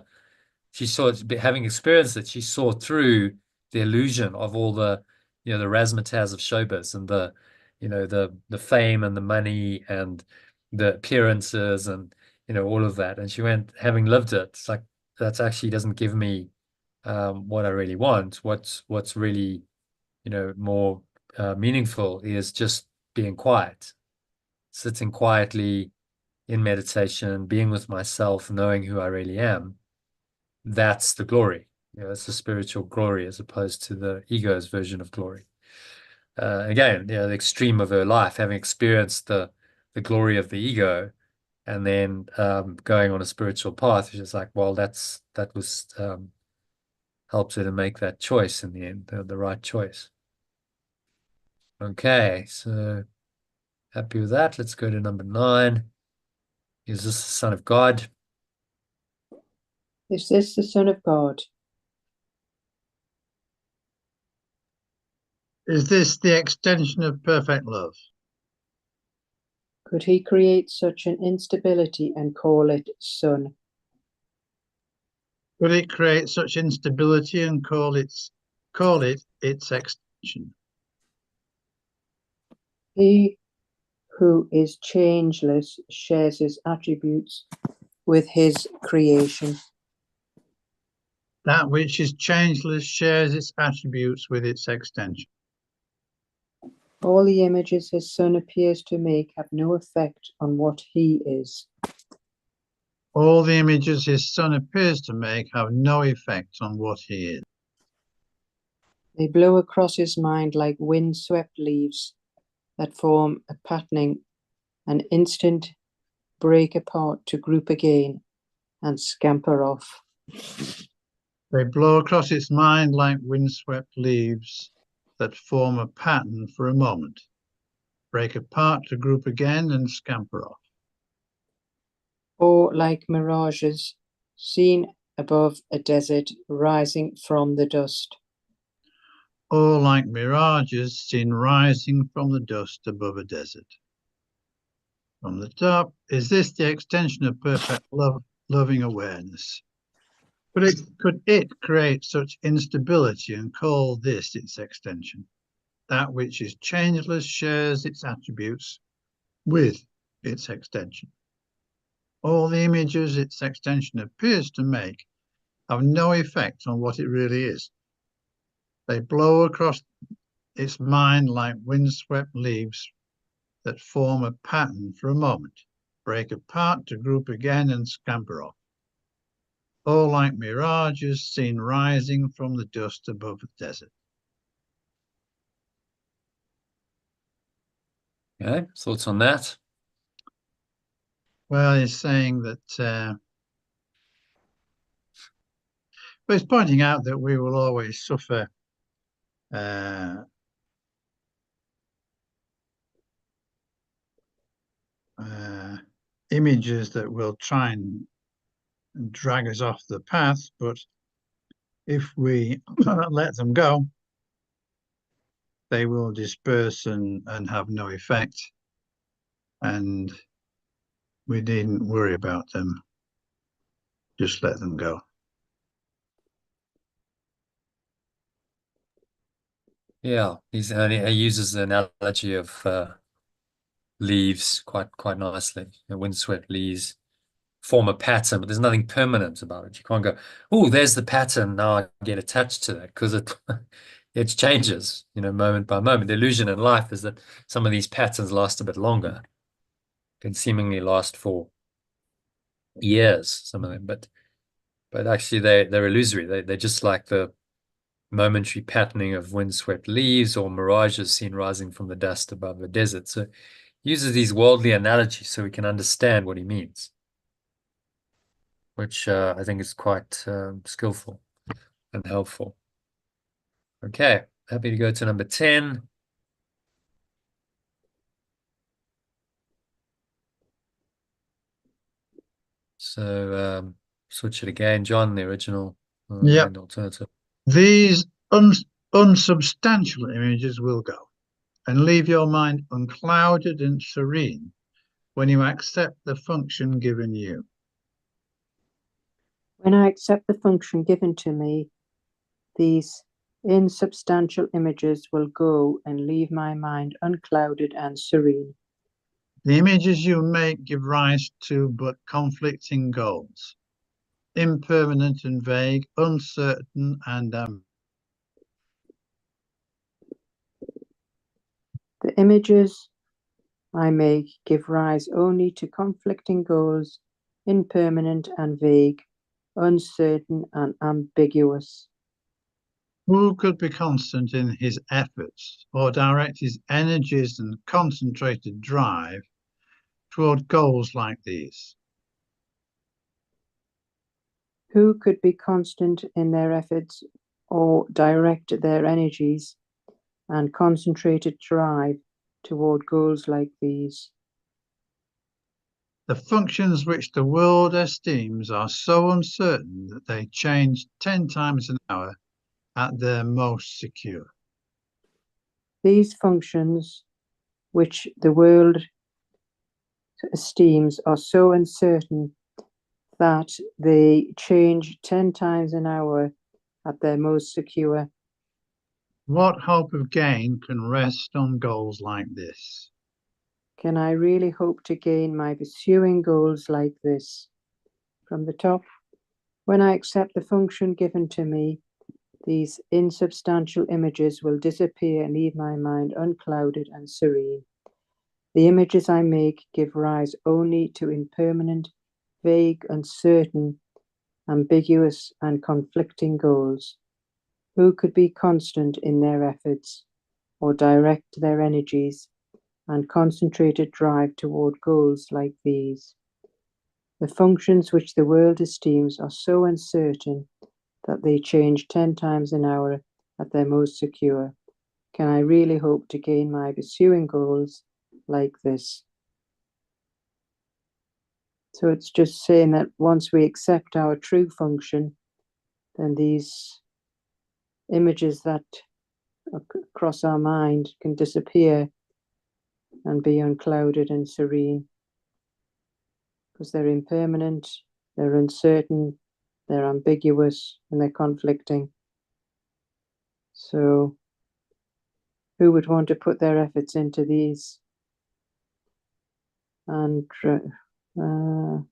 having experienced it, she saw through the illusion of all the razzmatazz of showbiz, and the fame and the money and the appearances, and all of that. And she went, having lived it, it's like, that actually doesn't give me what I really want. What's really more meaningful is just being quiet, sitting quietly in meditation, being with myself, knowing who I really am. That's the glory. It's the spiritual glory as opposed to the ego's version of glory. Again, the extreme of her life, having experienced the glory of the ego, and then going on a spiritual path, she's like, well, that was helped her to make that choice in the end, the right choice. Okay, so happy with that. Let's go to number 9. Is this the Son of God? Is this the Son of God? Is this the extension of perfect love? Could he create such an instability and call it Son? Could it create such instability and call it its extension? He who is changeless shares his attributes with his creation. That which is changeless shares its attributes with its extension. All the images his Son appears to make have no effect on what he is. All the images his Son appears to make have no effect on what he is. They blow across his mind like wind-swept leaves that form a patterning, an instant break apart to group again and scamper off. They blow across its mind like windswept leaves that form a pattern for a moment, break apart to group again and scamper off. Or like mirages seen above a desert rising from the dust. Or like mirages seen rising from the dust above a desert. From the top, is this the extension of perfect loving awareness? Could it create such instability and call this its extension? That which is changeless shares its attributes with its extension. All the images its extension appears to make have no effect on what it really is. They blow across its mind like windswept leaves that form a pattern for a moment, break apart to group again and scamper off. All like mirages seen rising from the dust above the desert. Okay, thoughts on that? Well, he's saying that, but he's pointing out that we will always suffer images that will try and drag us off the path, but if we let them go, they will disperse and have no effect, and we needn't worry about them. Just let them go. Yeah, he uses the analogy of leaves quite nicely. Windswept leaves form a pattern, but there's nothing permanent about it. You can't go, oh, there's the pattern. Now I get attached to that because it changes, moment by moment. The illusion in life is that some of these patterns last a bit longer, can seemingly last for years, some of them, but actually they're illusory. They're just like the momentary patterning of windswept leaves or mirages seen rising from the dust above the desert. So he uses these worldly analogies so we can understand what he means, which I think is quite skillful and helpful. Okay, happy to go to number 10. So switch it again, John, the original and alternative. These unsubstantial images will go and leave your mind unclouded and serene when you accept the function given you. When I accept the function given to me, these insubstantial images will go and leave my mind unclouded and serene. The images you make give rise to but conflicting goals, impermanent and vague, uncertain and The images I make give rise only to conflicting goals, impermanent and vague, uncertain and ambiguous. Who could be constant in his efforts or direct his energies and concentrated drive toward goals like these? Who could be constant in their efforts or direct their energies and concentrated drive toward goals like these? The functions which the world esteems are so uncertain that they change 10 times an hour at their most secure. These functions, which the world esteems are so uncertain that they change 10 times an hour at their most secure. What hope of gain can rest on goals like this? Can I really hope to gain by pursuing goals like this? From the top, when I accept the function given to me, these insubstantial images will disappear and leave my mind unclouded and serene. The images I make give rise only to impermanent, vague, uncertain, ambiguous, and conflicting goals. Who could be constant in their efforts or direct their energies and concentrated drive toward goals like these? The functions which the world esteems are so uncertain that they change 10 times an hour at their most secure. Can I really hope to gain by pursuing goals like this? So it's just saying that once we accept our true function, then these images that cross our mind can disappear and be unclouded and serene, because they're impermanent, they're uncertain, they're ambiguous, and they're conflicting. So who would want to put their efforts into these? And the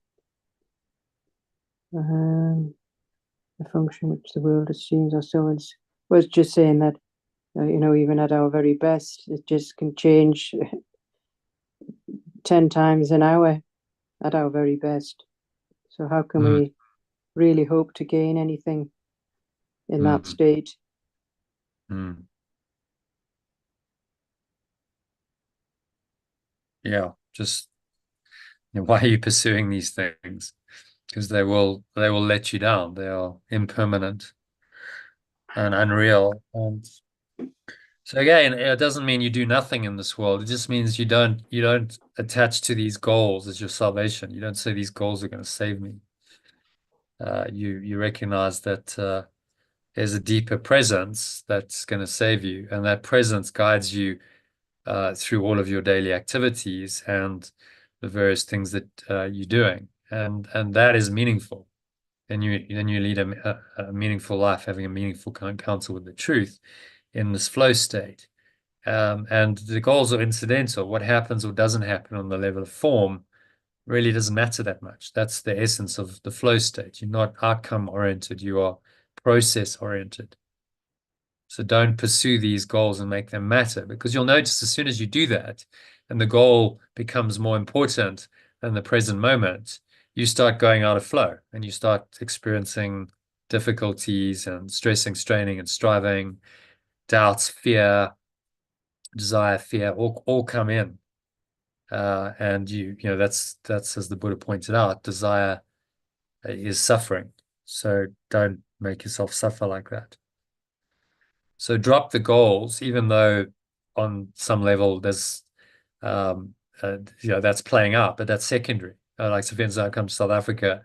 function which the world assumes are so was just saying that even at our very best, it just can change 10 times an hour at our very best. So how can we really hope to gain anything in that state? Yeah, just why are you pursuing these things? Because they will let you down. They are impermanent and unreal. And so again, it doesn't mean you do nothing in this world. It just means you don't attach to these goals as your salvation. You don't say these goals are going to save me. You recognize that there's a deeper presence that's going to save you, and that presence guides you through all of your daily activities and the various things that you're doing, and that is meaningful. And you lead a meaningful life, having a meaningful encounter with the truth in this flow state. And the goals are incidental. What happens or doesn't happen on the level of form really doesn't matter that much. That's the essence of the flow state. You're not outcome oriented, you are process oriented. So don't pursue these goals and make them matter, because you'll notice as soon as you do that and the goal becomes more important than the present moment, you start going out of flow and you start experiencing difficulties and stressing, straining, and striving, doubts, fear, desire, fear, all come in. And that's as the Buddha pointed out, desire is suffering. So don't make yourself suffer like that. So drop the goals, even though on some level there's, that's playing out, but that's secondary. Like, so for instance, I come to South Africa,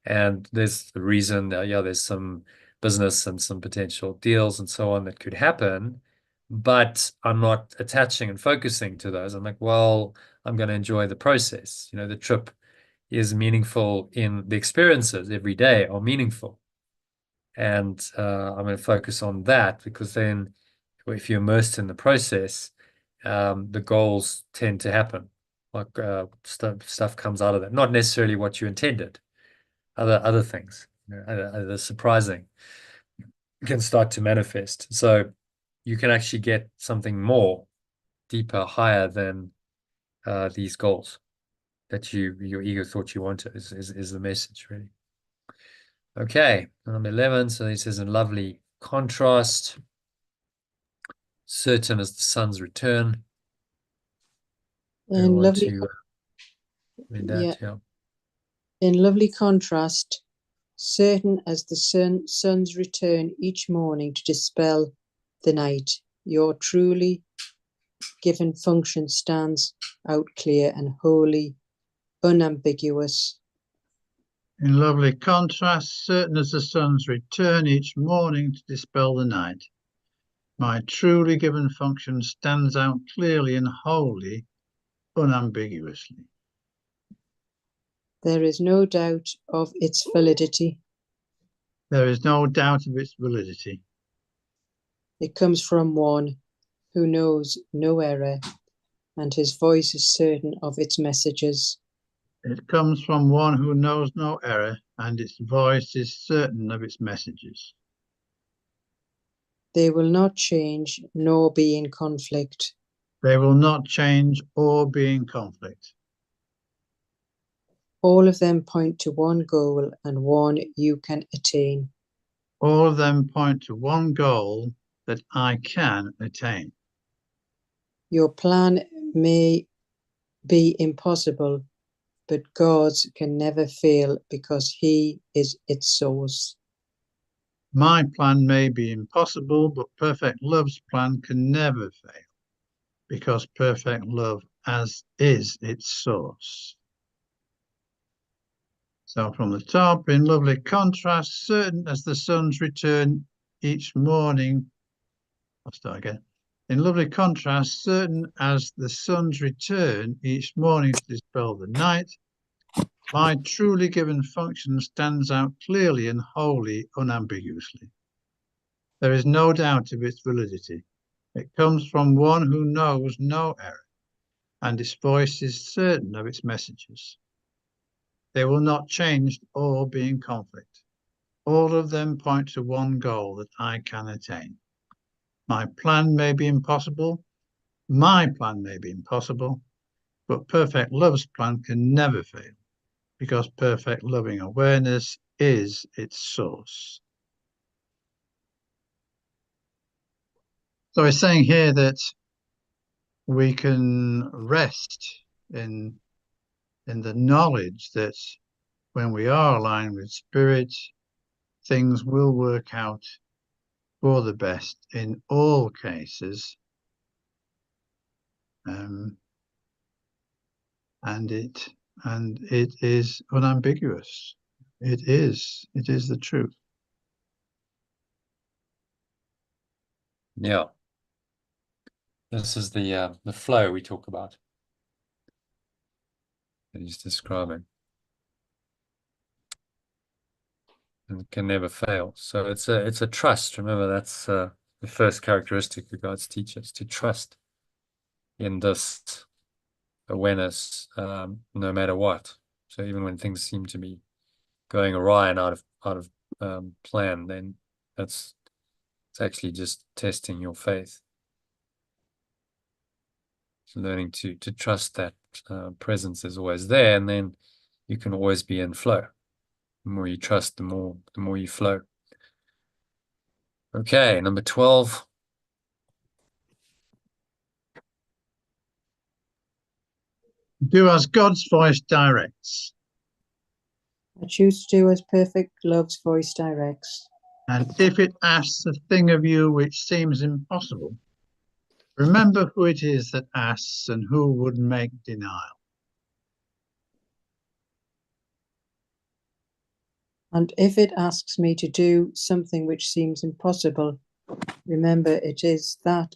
and there's the reason, there's some business and some potential deals and so on that could happen, but I'm not attaching and focusing to those. I'm like, well, I'm going to enjoy the process. The trip is meaningful in the experiences every day are meaningful. And I'm going to focus on that, because then if you're immersed in the process, the goals tend to happen. Like stuff comes out of that. Not necessarily what you intended. Other things, other surprising can start to manifest. So you can actually get something more, deeper, higher than these goals that your ego thought you wanted is the message, really. Okay, number 11. So he says, in lovely contrast, certain as the sun's return. In lovely, read that, yeah. In lovely contrast, certain as the sun's return each morning to dispel the night, your truly given function stands out clear and wholly unambiguous. In lovely contrast, certain as the sun's return each morning to dispel the night, my truly given function stands out clearly and wholly, unambiguously. There is no doubt of its validity. There is no doubt of its validity. It comes from one who knows no error, and his voice is certain of its messages. It comes from one who knows no error, and its voice is certain of its messages. They will not change nor be in conflict. They will not change or be in conflict. All of them point to one goal and one you can attain. All of them point to one goal that I can attain. Your plan may be impossible, but God's can never fail because He is its source. My plan may be impossible, but perfect love's plan can never fail because perfect love is its source. So from the top, in lovely contrast, certain as the sun's return each morning. I'll start again. In lovely contrast, certain as the sun's return each morning to dispel the night, my truly given function stands out clearly and wholly unambiguously. There is no doubt of its validity. It comes from one who knows no error, and its voice is certain of its messages. They will not change or be in conflict. All of them point to one goal that I can attain. My plan may be impossible, but perfect love's plan can never fail because perfect loving awareness is its source. So it's saying here that we can rest in the knowledge that when we are aligned with spirit, things will work out for the best in all cases. And it is unambiguous. It is the truth. Yeah. This is the flow we talk about that he's describing. And it can never fail. So it's a trust. Remember, that's the first characteristic of God's teachers, to trust in this awareness, no matter what. So even when things seem to be going awry and out of plan, then it's actually just testing your faith. So learning to trust that presence is always there, and then you can always be in flow. The more you trust, the more you flow. Okay, number 12. Do as God's voice directs. I choose to do as perfect love's voice directs. And if it asks a thing of you which seems impossible, remember who it is that asks and who would make denial. And if it asks me to do something which seems impossible, remember it is that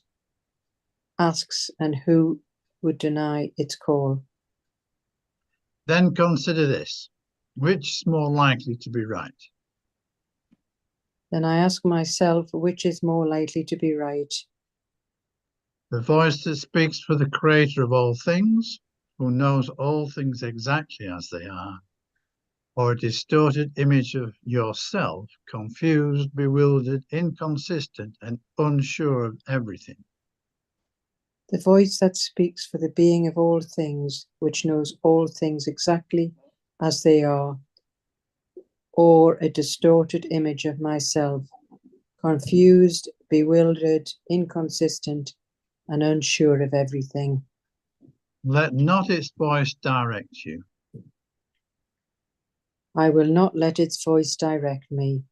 asks and who would deny its call. Then consider this. Which is more likely to be right? Then I ask myself, which is more likely to be right? The voice that speaks for the creator of all things, who knows all things exactly as they are, or a distorted image of yourself, confused, bewildered, inconsistent, and unsure of everything. The voice that speaks for the being of all things, which knows all things exactly as they are, or a distorted image of myself, confused, bewildered, inconsistent, and unsure of everything. Let not its voice direct you. I will not let its voice direct me.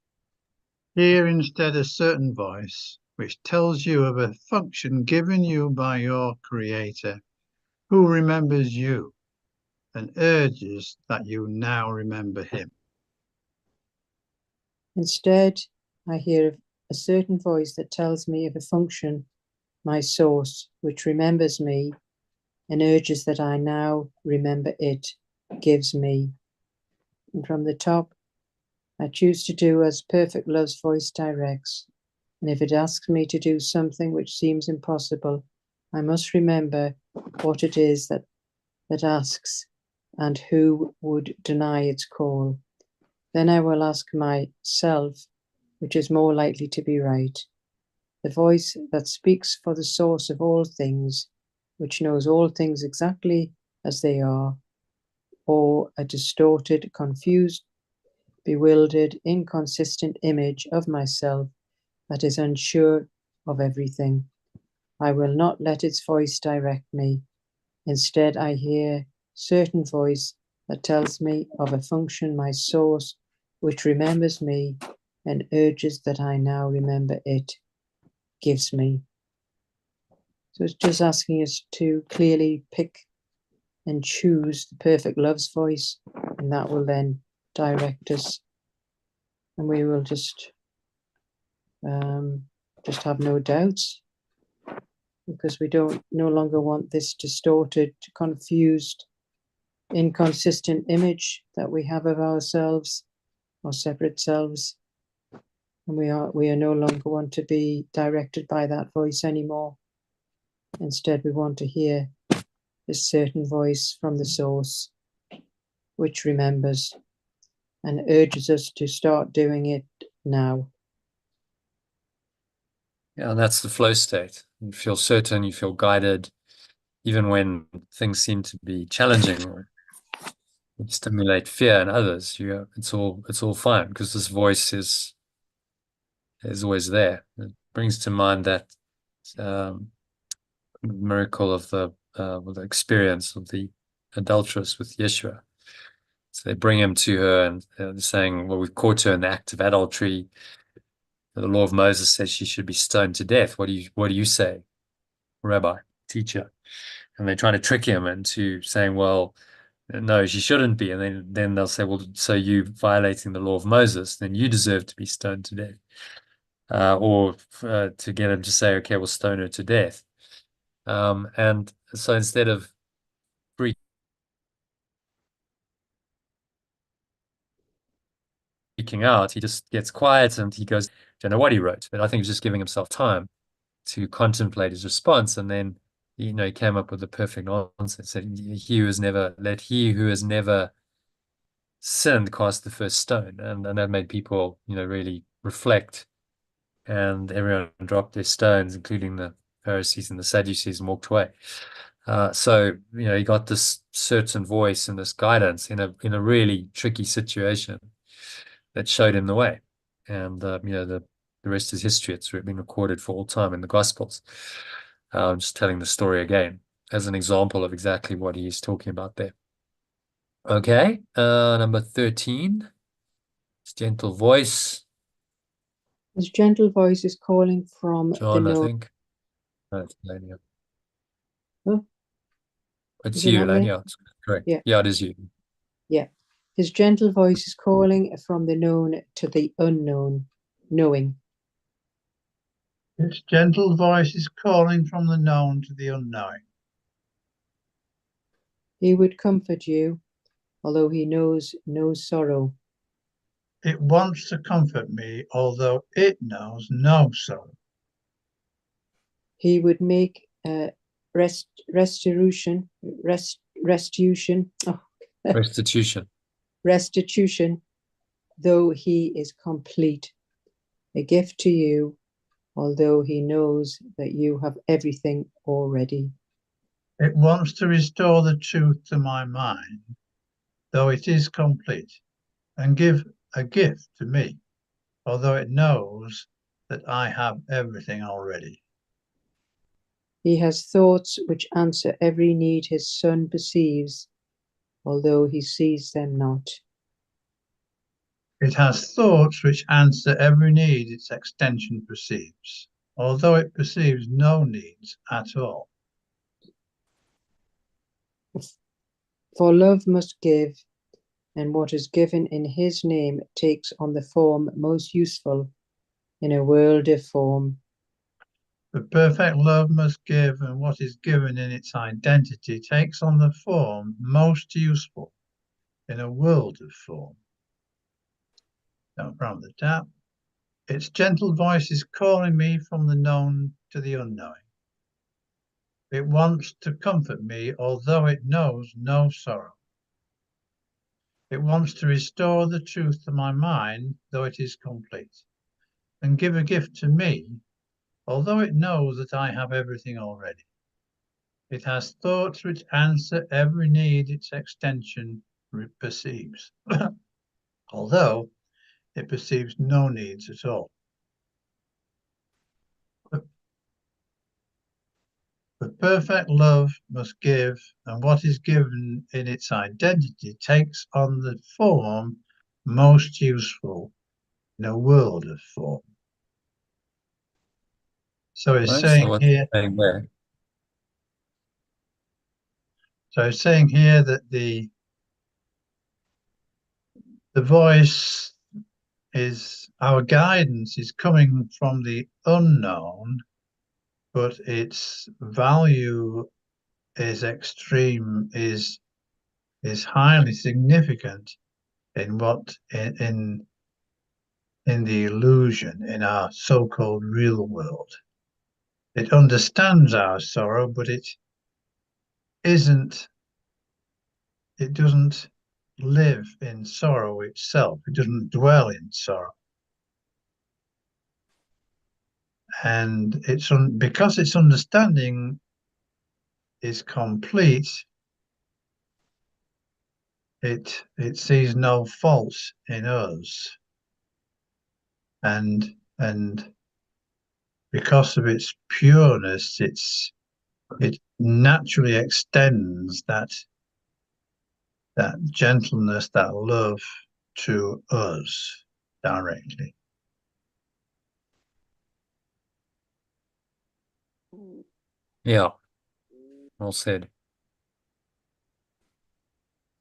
Hear instead a certain voice which tells you of a function given you by your Creator, who remembers you and urges that you now remember him. Instead, I hear a certain voice that tells me of a function, my source, which remembers me and urges that I now remember it, gives me. And from the top, I choose to do as perfect love's voice directs. And if it asks me to do something which seems impossible, I must remember what it is that asks and who would deny its call. Then I will ask myself, which is more likely to be right. The voice that speaks for the source of all things, which knows all things exactly as they are, or a distorted, confused, bewildered, inconsistent image of myself that is unsure of everything. I will not let its voice direct me. Instead, I hear certain voice that tells me of a function, my source, which remembers me and urges that I now remember it, gives me. So it's just asking us to clearly pick and choose the perfect love's voice, and that will then direct us, and we will just have no doubts, because we don't no longer want this distorted, confused, inconsistent image that we have of ourselves, our separate selves, and we are no longer want to be directed by that voice anymore. Instead, we want to hear this certain voice from the source, which remembers and urges us to start doing it now. Yeah, and that's the flow state. You feel certain, you feel guided, even when things seem to be challenging or stimulate fear in others. It's all fine, because this voice is always there. It brings to mind that miracle of the experience of the adulteress with Yeshua. So they bring him to her and they're saying, well, we've caught her in the act of adultery. The law of Moses says she should be stoned to death. What do you say, Rabbi, teacher? And they're trying to trick him into saying, well, no, she shouldn't be. And then they'll say, well, so you violating the law of Moses, then you deserve to be stoned to death. Or to get him to say, okay, we'll stone her to death. And so instead of freaking out, he just gets quiet and he goes, don't know what he wrote, but I think he's just giving himself time to contemplate his response. And then, he came up with the perfect answer. Said, let he who has never sinned cast the first stone. And that made people, really reflect, and everyone dropped their stones, including the Pharisees and the Sadducees, and walked away. So, he got this certain voice and this guidance in a really tricky situation that showed him the way. And, the rest is history. It's been recorded for all time in the Gospels. Just telling the story again as an example of exactly what he's talking about there. Okay, number 13. His gentle voice. His gentle voice is calling from John, the I known. think. No, it's Lania. Oh, It's is it you, not me? Lania. It's correct. Yeah. Yeah, it is you. Yeah. His gentle voice is calling from the known to the unknown, knowing. Its gentle voice is calling from the known to the unknowing. He would comfort you, although he knows no sorrow. It wants to comfort me, although it knows no sorrow. He would make restitution, though he is complete, a gift to you, although he knows that you have everything already. It wants to restore the truth to my mind, though it is complete, and give a gift to me, although it knows that I have everything already. He has thoughts which answer every need his son perceives, although he sees them not. It has thoughts which answer every need its extension perceives, although it perceives no needs at all. For love must give, and what is given in his name takes on the form most useful in a world of form. But perfect love must give, and what is given in its identity takes on the form most useful in a world of form. Now, from the tap, its gentle voice is calling me from the known to the unknowing. It wants to comfort me, although it knows no sorrow. It wants to restore the truth to my mind, though it is complete, and give a gift to me, although it knows that I have everything already. It has thoughts which answer every need its extension perceives, although it perceives no needs at all. But perfect love must give, and what is given in its identity takes on the form most useful in a world of form. So it's Right? So saying what's here, saying there? that the voice is our guidance is coming from the unknown, but its value is extreme, is highly significant in what in the illusion in our so-called real world. It understands our sorrow, but isn't it doesn't live in sorrow itself. It doesn't dwell in sorrow. And because its understanding is complete, it sees no faults in us. And because of its pureness, it naturally extends that gentleness, that love to us directly. Yeah, well said.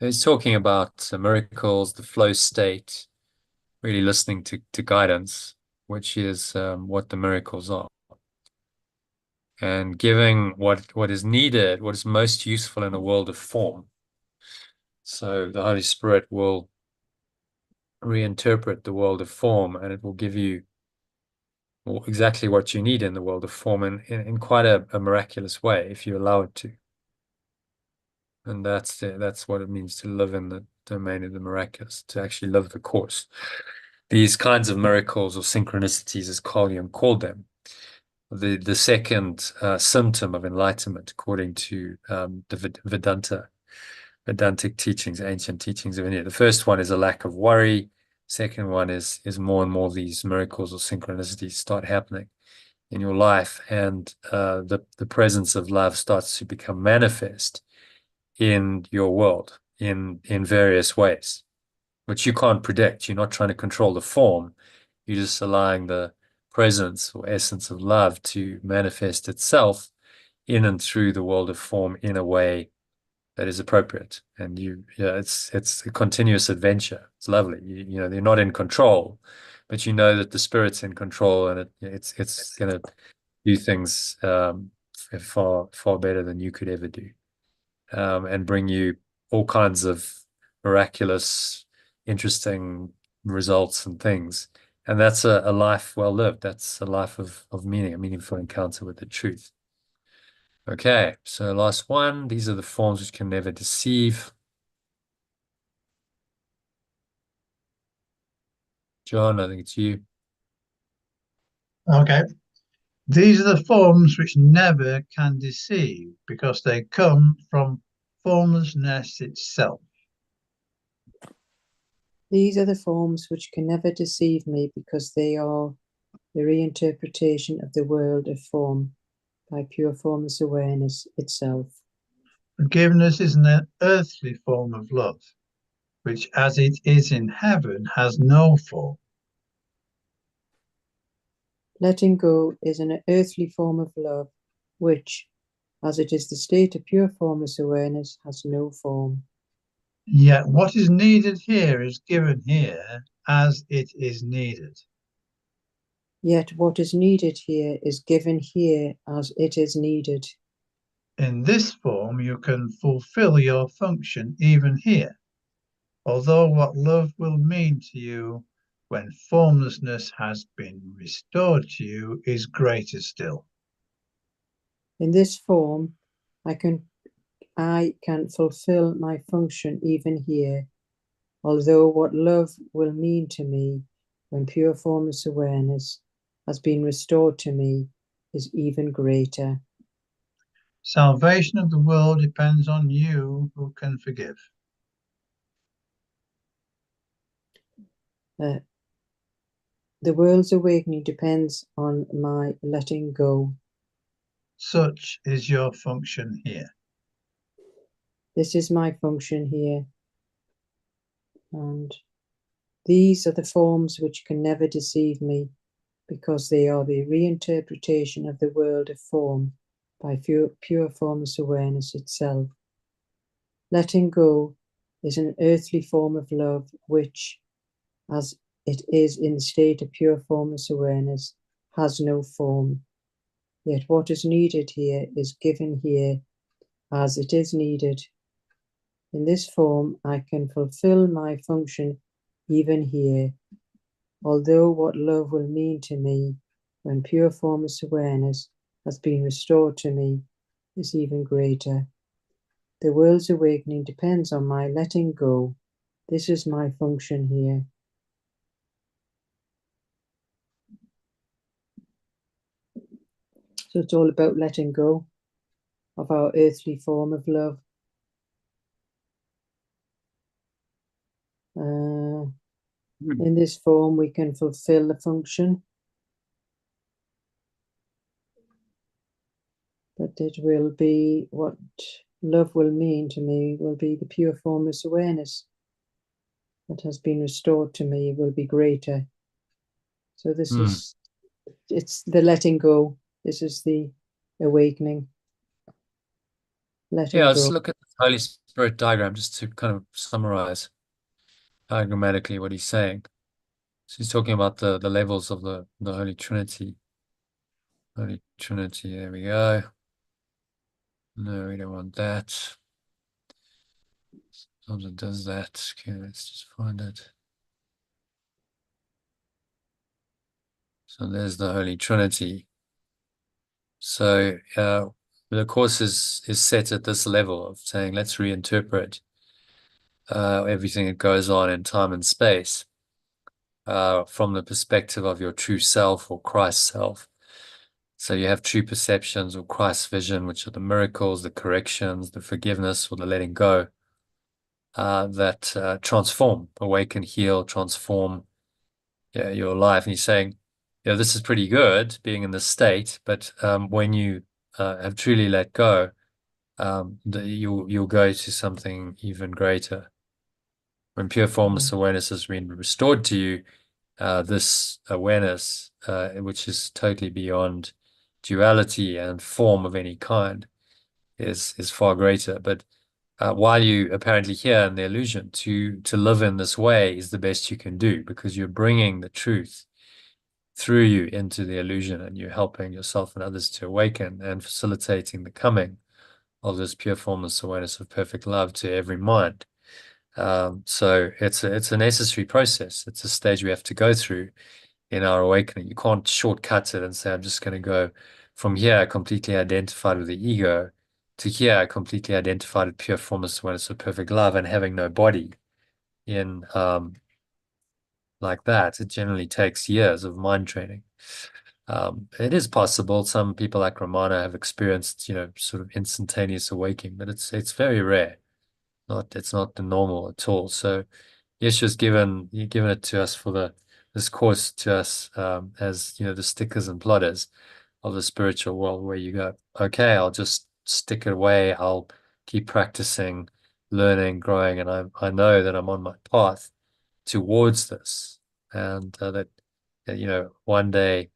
He's talking about miracles, the flow state, really listening to guidance, which is what the miracles are, and giving what is needed, what is most useful in a world of form. So the Holy Spirit will reinterpret the world of form, and it will give you exactly what you need in the world of form in quite a miraculous way if you allow it to. And that's what it means to live in the domain of the miraculous, to actually live the course. These kinds of miracles or synchronicities, as Carl Jung called them, the second symptom of enlightenment, according to the Vedantic teachings, ancient teachings of India. The first one is a lack of worry. Second one is more and more these miracles or synchronicities start happening in your life, and the presence of love starts to become manifest in your world in various ways, which you can't predict. You're not trying to control the form. You're just allowing the presence or essence of love to manifest itself in and through the world of form in a way that is appropriate. And it's a continuous adventure. It's lovely. You're not in control, but you know that the spirit's in control, and it's going to do things far better than you could ever do, and bring you all kinds of miraculous, interesting results and things. And that's a life well lived. That's a life of meaning, a meaningful encounter with the truth. Okay, so last one. These are the forms which can never deceive. John, I think it's you. Okay. These are the forms which never can deceive because they come from formlessness itself. These are the forms which can never deceive me because they are the reinterpretation of the world of form by pure formless awareness itself. Forgiveness is an earthly form of love, which as it is in heaven has no form. Letting go is an earthly form of love, which, as it is the state of pure formless awareness, has no form. Yet what is needed here is given here as it is needed. Yet what is needed here is given here as it is needed. In this form, you can fulfill your function even here, although what love will mean to you when formlessness has been restored to you is greater still. In this form, I can fulfill my function even here, although what love will mean to me when pure formless awareness has been restored to me is even greater. Salvation of the world depends on you who can forgive. The world's awakening depends on my letting go. Such is your function here. This is my function here. And these are the forms which can never deceive me because they are the reinterpretation of the world of form by pure formless awareness itself. Letting go is an earthly form of love which, as it is in the state of pure formless awareness, has no form. Yet what is needed here is given here as it is needed. In this form, I can fulfill my function even here, although what love will mean to me when pure formless awareness has been restored to me is even greater. The world's awakening depends on my letting go. This is my function here. So it's all about letting go of our earthly form of love. In this form, we can fulfill the function, but it will be what love will mean to me will be the pure formless awareness that has been restored to me will be greater. So this is, it's the letting go. This is the awakening. Letting go. Let's look at the Holy Spirit diagram just to kind of summarize diagrammatically what he's saying. So he's talking about the levels of the Holy Trinity. Holy Trinity, there we go. No, we don't want that. Sometimes it does that. Okay, let's just find it. So there's the Holy Trinity. So the course is set at this level of saying, let's reinterpret everything that goes on in time and space from the perspective of your true self or Christ self. So you have true perceptions or Christ vision, which are the miracles, the corrections, the forgiveness, or the letting go that transform, awaken, heal, transform your life. And you're saying, this is pretty good being in this state, but when you have truly let go, you'll go to something even greater. When pure formless awareness has been restored to you, this awareness, which is totally beyond duality and form of any kind, is far greater. But while you apparently here in the illusion, to live in this way is the best you can do, because you're bringing the truth through you into the illusion, and you're helping yourself and others to awaken and facilitating the coming of this pure formless awareness of perfect love to every mind. So it's a necessary process. It's a stage we have to go through in our awakening. You can't shortcut it and say, I'm just going to go from here completely identified with the ego to here completely identified with pure formless awareness of perfect love and having no body in like that. It generally takes years of mind training. It is possible. Some people like Ramana have experienced, sort of instantaneous awakening, but it's very rare. It's not the normal at all. So Yeshua's given it to us for this course to us, as the stickers and plotters of the spiritual world, where you go, okay, I'll just stick it away. I'll keep practicing, learning, growing, and I know that I'm on my path towards this, and that one day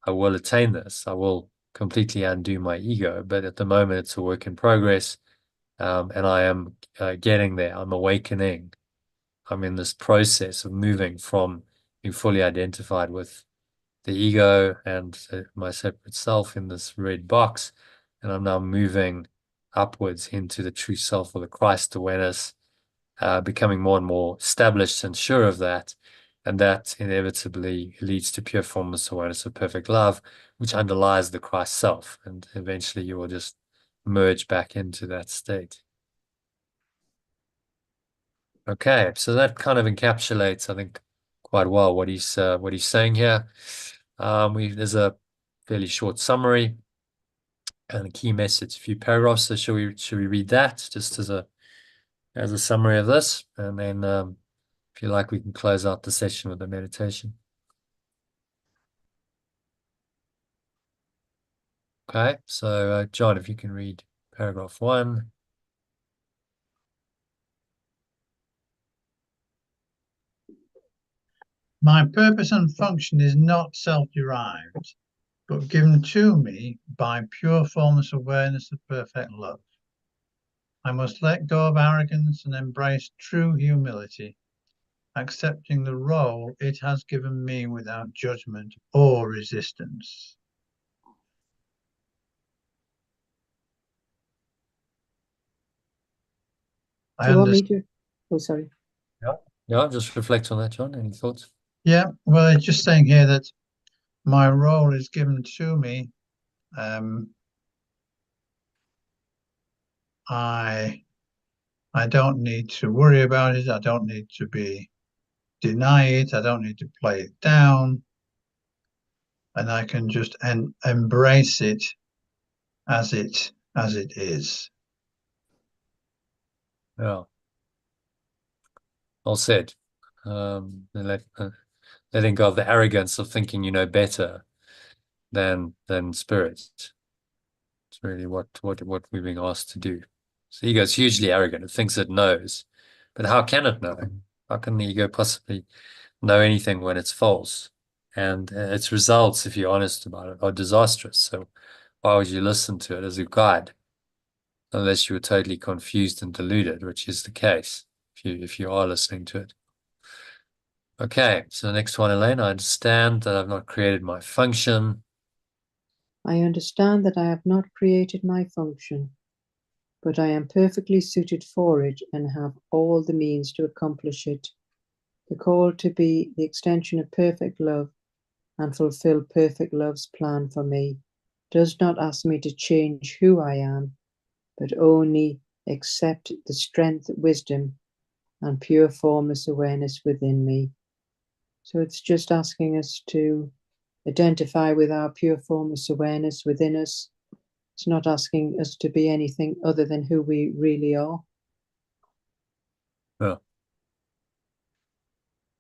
I will attain this. I will completely undo my ego, but at the moment it's a work in progress, and I am getting there. I'm awakening. I'm in this process of moving from being fully identified with the ego and my separate self in this red box, and I'm now moving upwards into the true self or the Christ awareness, becoming more and more established and sure of that. And that inevitably leads to pure formless awareness of perfect love, which underlies the Christ self. And eventually you will just merge back into that state. Okay, so that kind of encapsulates, I think, quite well what he's saying here. There's a fairly short summary and a key message, a few paragraphs. So should we read that just as a summary of this, and then if you like, we can close out the session with a meditation. Okay, so John, if you can read paragraph 1. My purpose and function is not self-derived, but given to me by pure formless awareness of perfect love. I must let go of arrogance and embrace true humility, accepting the role it has given me without judgment or resistance. Do you want me to? Oh, sorry. Yeah, just reflect on that, John. Any thoughts? Yeah, well, it's just saying here that my role is given to me. I don't need to worry about it. I don't need to deny it. I don't need to play it down. And I can just embrace it as it is. Yeah. All said. Letting go of the arrogance of thinking you know better than spirit. It's really what we're being asked to do. So ego is hugely arrogant. It thinks it knows, but how can it know? How can the ego possibly know anything when it's false? And its results, if you're honest about it, are disastrous. So why would you listen to it as a guide, unless you were totally confused and deluded, which is the case if you are listening to it. Okay, so the next one, Elaine. I understand that I've not created my function. I understand that I have not created my function, but I am perfectly suited for it and have all the means to accomplish it. The call to be the extension of perfect love and fulfill perfect love's plan for me does not ask me to change who I am, but only accept the strength, wisdom, and pure formless awareness within me. So it's just asking us to identify with our pure formless awareness within us. It's not asking us to be anything other than who we really are.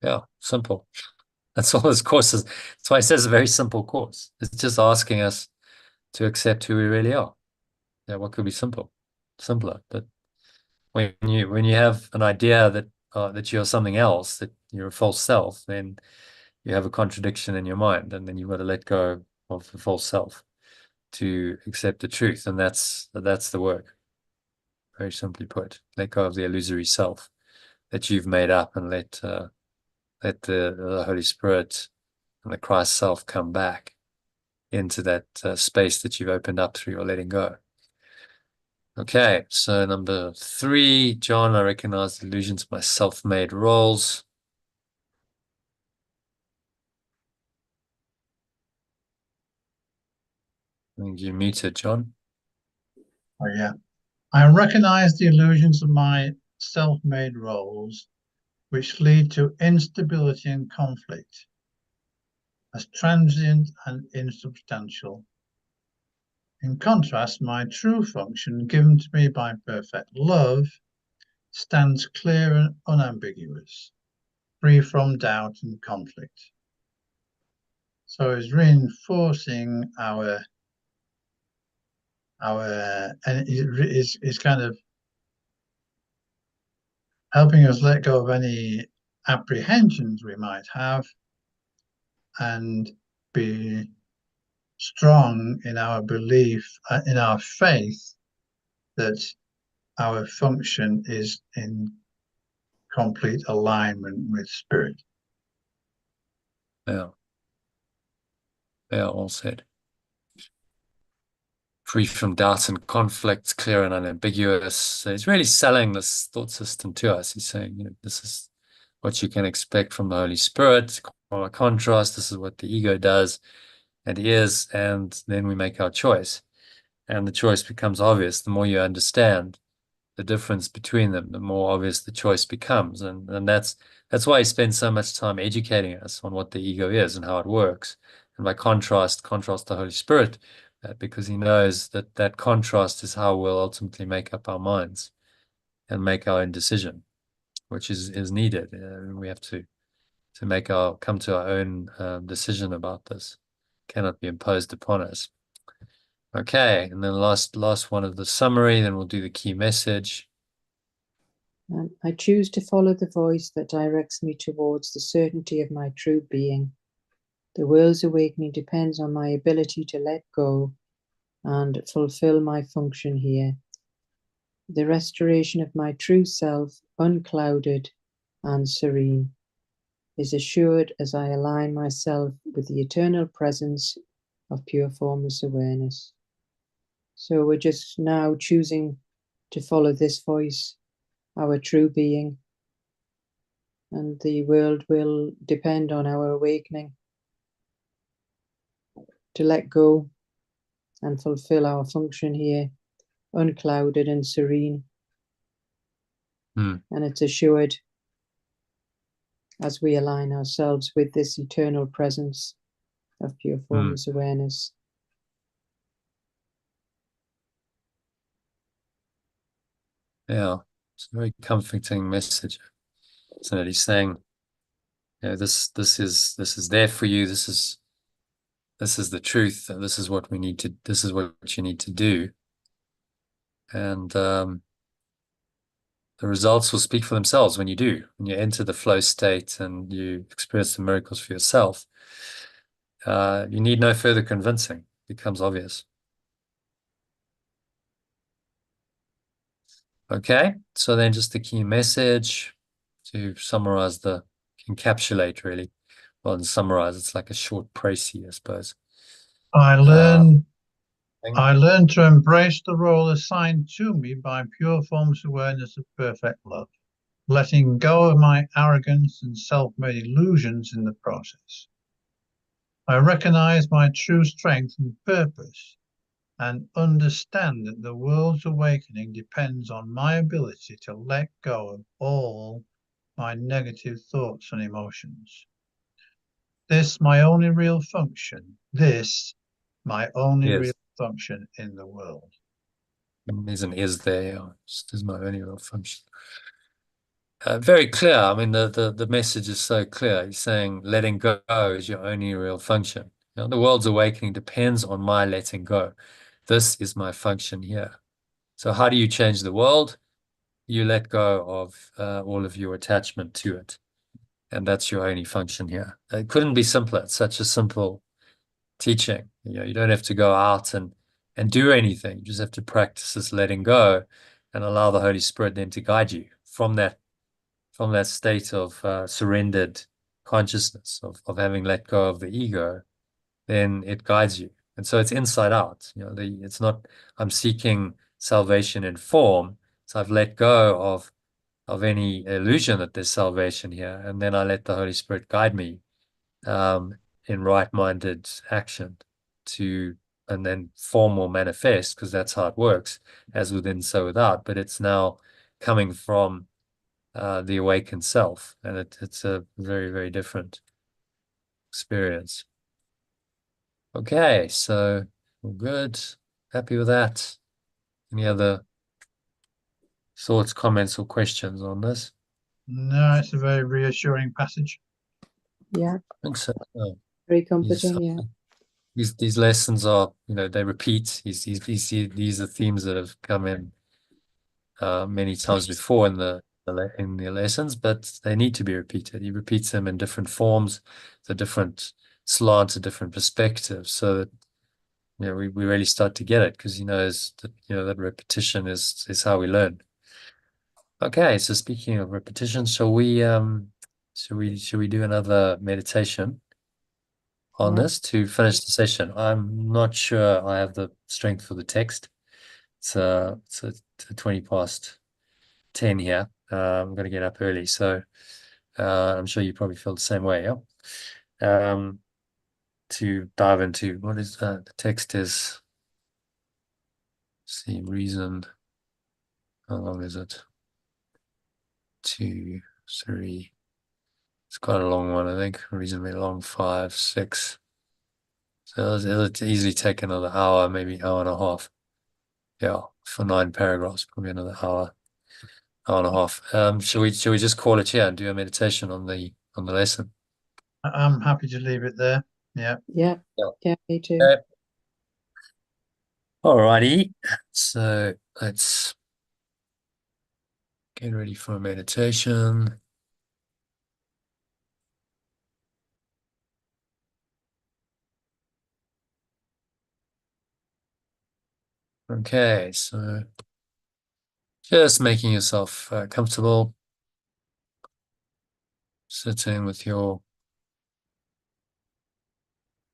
Yeah, simple. That's all this course is. That's why it says a very simple course. It's just asking us to accept who we really are. Yeah, what could be simpler? But when you have an idea that you're something else, that you're a false self, then you have a contradiction in your mind, and then you've got to let go of the false self to accept the truth, and that's the work. Very simply put, let go of the illusory self that you've made up, and let the Holy Spirit and the Christ self come back into that space that you've opened up through your letting go. Okay, so number 3, John, I recognize the illusions of my self-made roles. I think you're muted, John. Oh, yeah. I recognize the illusions of my self-made roles, which lead to instability and conflict. as transient and insubstantial. In contrast, my true function, given to me by perfect love, stands clear and unambiguous, free from doubt and conflict. So it's reinforcing and is kind of helping us let go of any apprehensions we might have and be strong in our belief, in our faith that our function is in complete alignment with spirit. Yeah. Yeah, all said. Free from doubt and conflict, clear and unambiguous. So he's really selling this thought system to us. He's saying, this is what you can expect from the Holy Spirit. By contrast, this is what the ego does and is, and then we make our choice. And the choice becomes obvious. The more you understand the difference between them, the more obvious the choice becomes. And that's why he spends so much time educating us on what the ego is and how it works. And by contrast the Holy Spirit, because he knows that that contrast is how we'll ultimately make up our minds and make our own decision, which is needed. We have to come to our own decision about this. It cannot be imposed upon us. Okay, and then last one of the summary, then we'll do the key message. I choose to follow the voice that directs me towards the certainty of my true being. The world's awakening depends on my ability to let go and fulfill my function here. The restoration of my true self, unclouded and serene, is assured as I align myself with the eternal presence of pure formless awareness. So we're just now choosing to follow this voice, our true being, and the world will depend on our awakening to let go and fulfill our function here, unclouded and serene. And it's assured as we align ourselves with this eternal presence of pure formless awareness. Yeah, it's a very comforting message. So he's saying, this is there for you. This is the truth. This is what this is what you need to do. And the results will speak for themselves when you do. When you enter the flow state and you experience the miracles for yourself, you need no further convincing. It becomes obvious. Okay, so then just the key message to summarize encapsulate really. Well, and summarize, it's like a short précis, I suppose. I learned to embrace the role assigned to me by pure formless awareness of perfect love, letting go of my arrogance and self-made illusions in the process. I recognize my true strength and purpose and understand that the world's awakening depends on my ability to let go of all my negative thoughts and emotions. This, my only real function, my only real function in the world. There's an is there, this is my only real function. Very clear. I mean, the message is so clear. He's saying letting go is your only real function. The world's awakening depends on my letting go. This is my function here. So how do you change the world? You let go of all of your attachment to it. And that's your only function here. It couldn't be simpler. It's such a simple teaching. You don't have to go out and do anything. You just have to practice this letting go and allow the Holy Spirit then to guide you from that state of surrendered consciousness, of having let go of the ego. Then it guides you. And so it's inside out. It's not I'm seeking salvation in form. So I've let go of any illusion that there's salvation here, and then I let the Holy Spirit guide me in right-minded action and then form will manifest, because that's how it works, as within, so without. But it's now coming from the awakened self, and it's a very, very different experience. Okay, so all good. Happy with that. Any other thoughts, comments, or questions on this? No, it's a very reassuring passage. Yeah, I think so. very These, comforting. Yeah, these lessons are, they repeat. These are themes that have come in many times before in the lessons, but they need to be repeated. He repeats them in different forms, the different slants, a different perspectives, so that we really start to get it, because he knows that that repetition is how we learn. Okay, so speaking of repetition, should we do another meditation on yeah, this to finish the session? I'm not sure I have the strength for the text. It's 20 past 10 here. I'm going to get up early, so I'm sure you probably feel the same way, yeah? To dive into what is the text is, see, reason. How long is it? 2, 3. It's quite a long one, I think. Reasonably long, 5, 6. So it'll easily take another hour, maybe hour and a half. Yeah, for 9 paragraphs, probably another hour and a half. Shall we just call it here and do a meditation on the lesson? I'm happy to leave it there. Yeah. yeah, Yeah. yeah. Me too. Okay. Alrighty. So let's get ready for a meditation. Okay, so just making yourself comfortable, sitting with your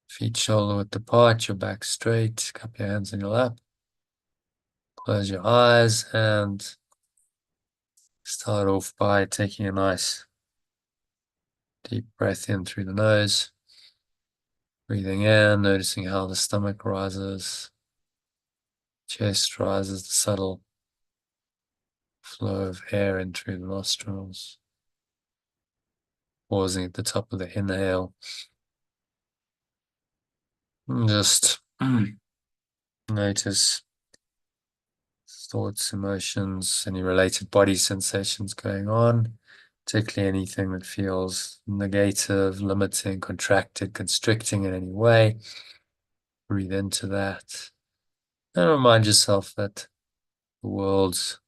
feet shoulder width apart, your back straight, cup your hands in your lap. Close your eyes and start off by taking a nice deep breath in through the nose. Breathing in, noticing how the stomach rises, chest rises, the subtle flow of air in through the nostrils. Pausing at the top of the inhale. And just notice thoughts, emotions, any related body sensations going on, particularly anything that feels negative, limiting, contracted, constricting in any way. Breathe into that and remind yourself that the world's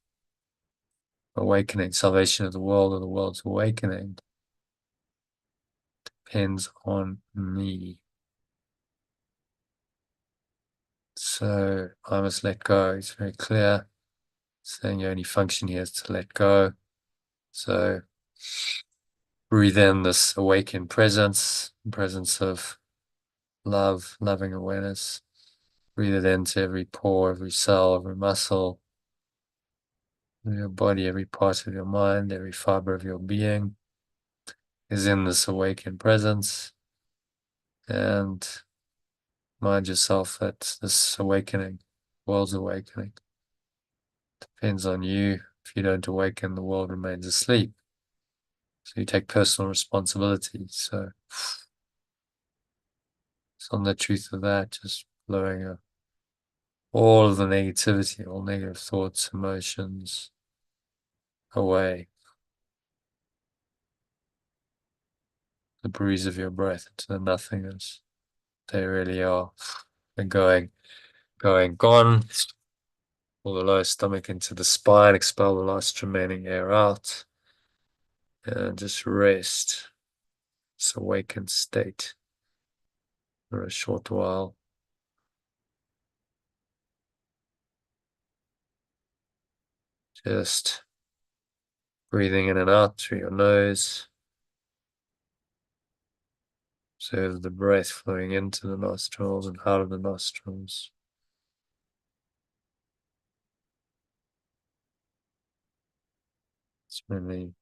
awakening, salvation of the world or the world's awakening depends on me. So I must let go. It's very clear. Saying your only function here is to let go. So breathe in this awakened presence of love, loving awareness. Breathe it into every pore, every cell, every muscle of your body, every part of your mind, every fiber of your being is in this awakened presence. And remind yourself that this awakening, world's awakening, depends on you. If you don't awaken, the world remains asleep. So you take personal responsibility. So it's on the truth of that, just blowing all of the negativity, all negative thoughts, emotions away. The breeze of your breath into the nothingness. They really are. And gone. Pull the lower stomach into the spine, expel the last remaining air out, and just rest. This awakened state for a short while. Just breathing in and out through your nose. Observe the breath flowing into the nostrils and out of the nostrils. It's really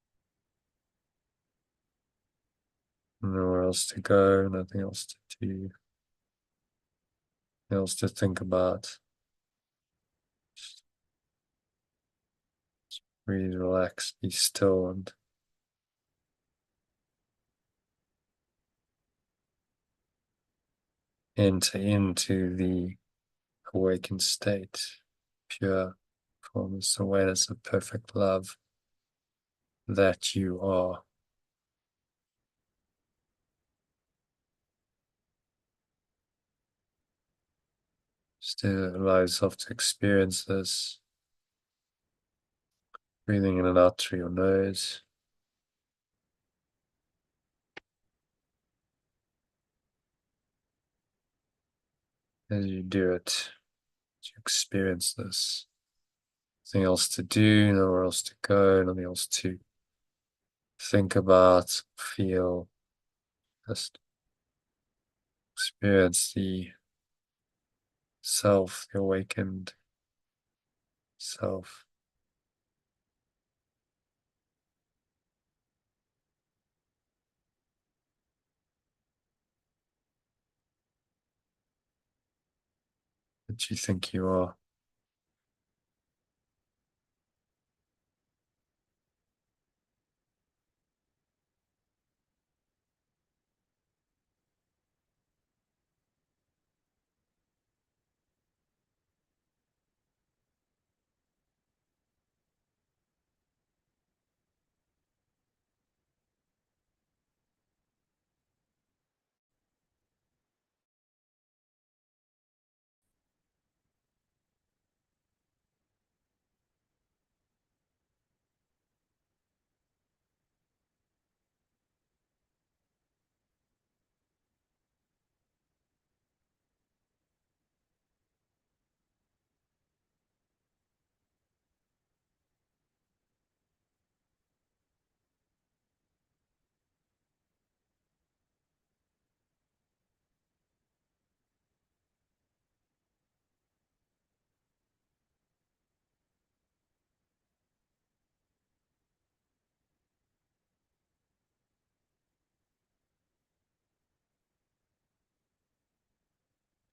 nowhere else to go, nothing else to do, nothing else to think about. Just really relax, be still, and enter into the awakened state, pure formless awareness of perfect love that you are. Still allow yourself to experience this, breathing in and out through your nose. As you do it, you experience this. Nothing else to do, nowhere else to go, nothing else to think about, feel. Just experience the self, the awakened self. That you think you are.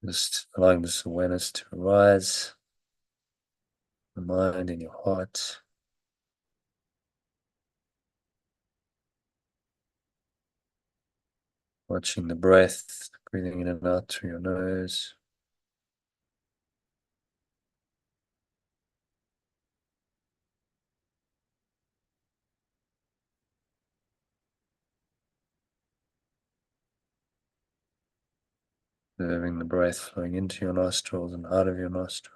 Just allowing this awareness to arise, the mind and your heart. Watching the breath, breathing in and out through your nose. Observing the breath flowing into your nostrils and out of your nostrils.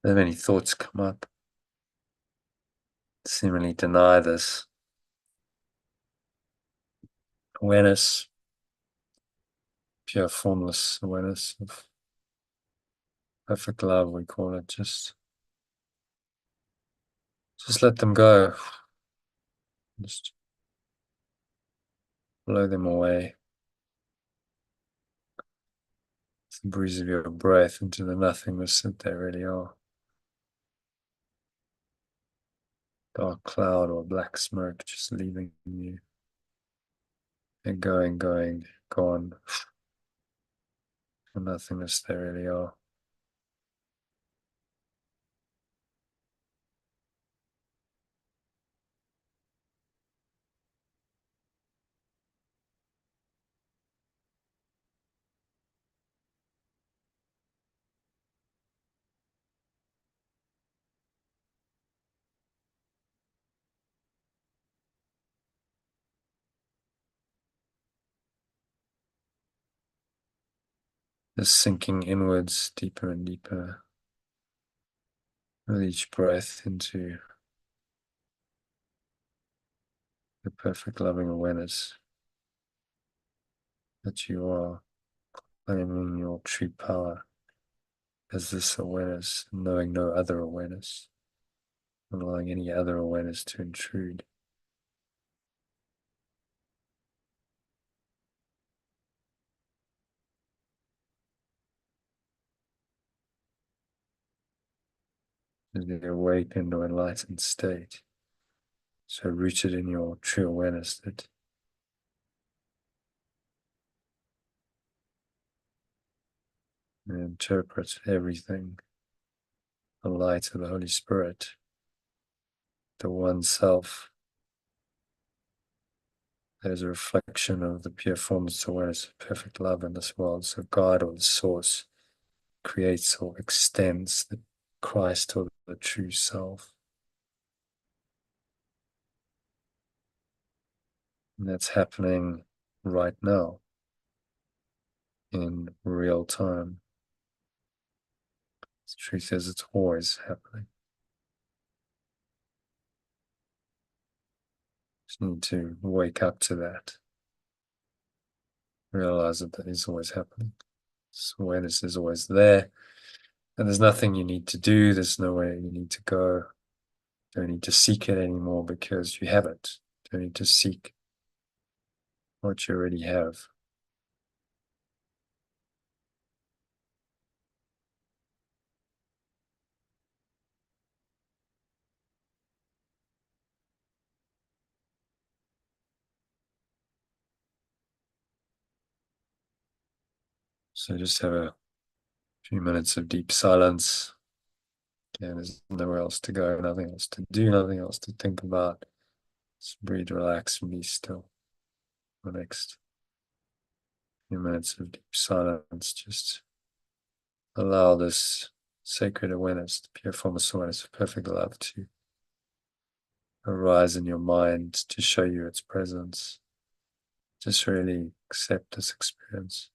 If any thoughts come up, seemingly deny this awareness, pure formless awareness of perfect love, we call it. Just let them go. Just blow them away. It's the breeze of your breath into the nothingness that they really are. Dark cloud or black smoke just leaving you. And going, gone. The nothingness they really are. Just sinking inwards deeper and deeper with each breath into the perfect loving awareness that you are, claiming your true power as this awareness, knowing no other awareness, not allowing any other awareness to intrude. In the awakened or enlightened state, so rooted in your true awareness that you interpret everything, the light of the Holy Spirit, the one self. There's a reflection of the pure formless awareness of perfect love in this world. So God or the source creates or extends the Christ or the true self. And that's happening right now in real time. The truth is, it's always happening. Just need to wake up to that. Realize that that is always happening. This awareness is always there. And there's nothing you need to do. There's nowhere you need to go. You don't need to seek it anymore because you have it. You don't need to seek what you already have. So just have a few minutes of deep silence. And there's nowhere else to go, nothing else to do, nothing else to think about. Just breathe, relax, and be still. The next few minutes of deep silence, just allow this sacred awareness, the pure formless awareness of perfect love to arise in your mind to show you its presence. Just really accept this experience.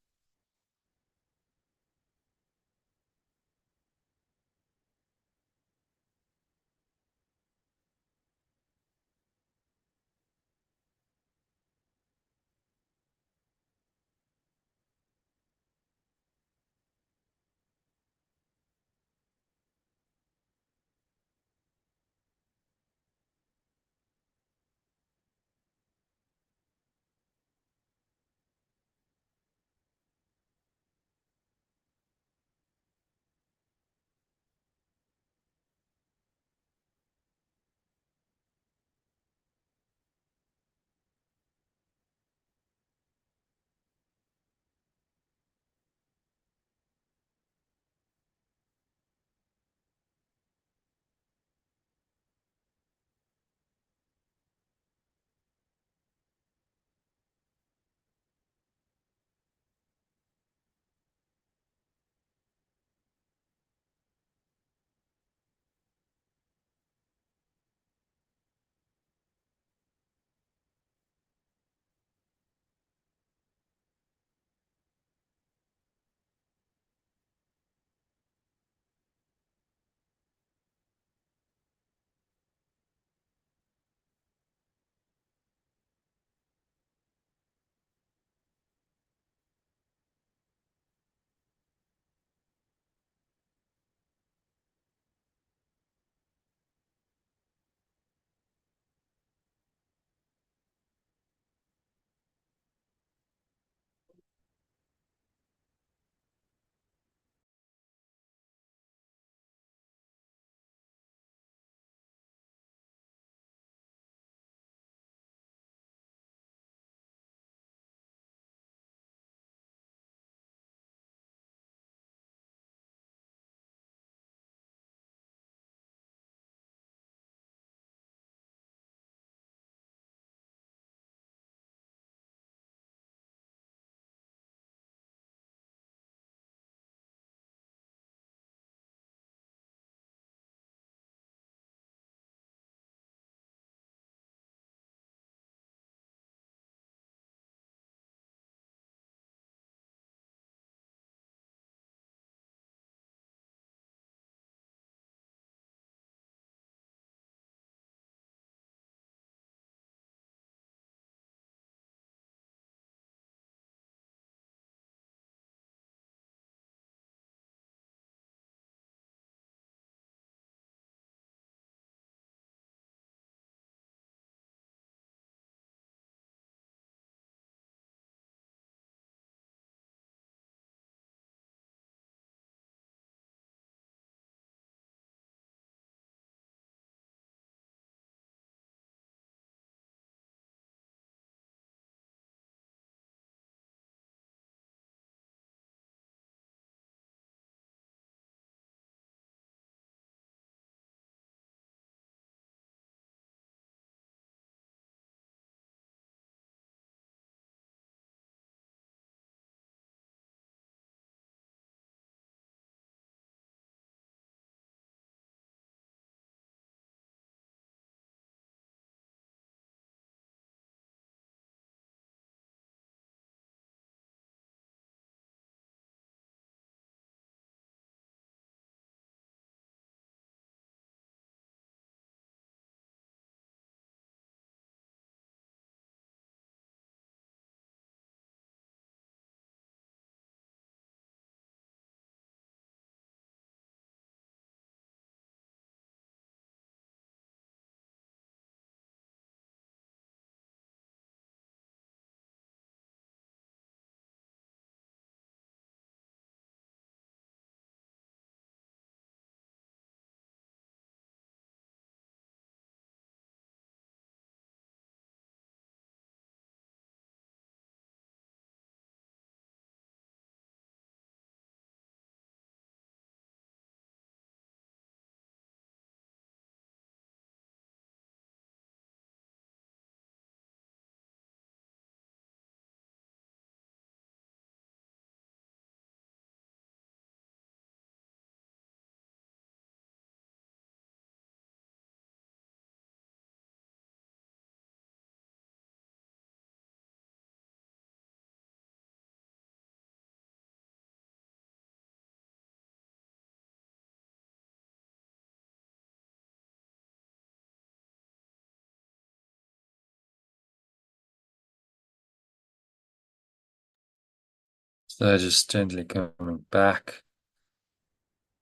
So just gently coming back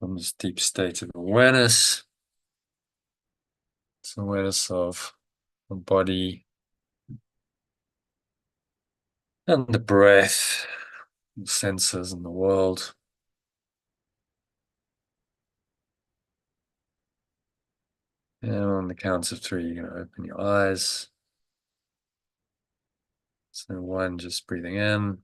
from this deep state of awareness. It's awareness of the body and the breath, the senses and the world. And on the count of three, you're going to open your eyes. So one, just breathing in.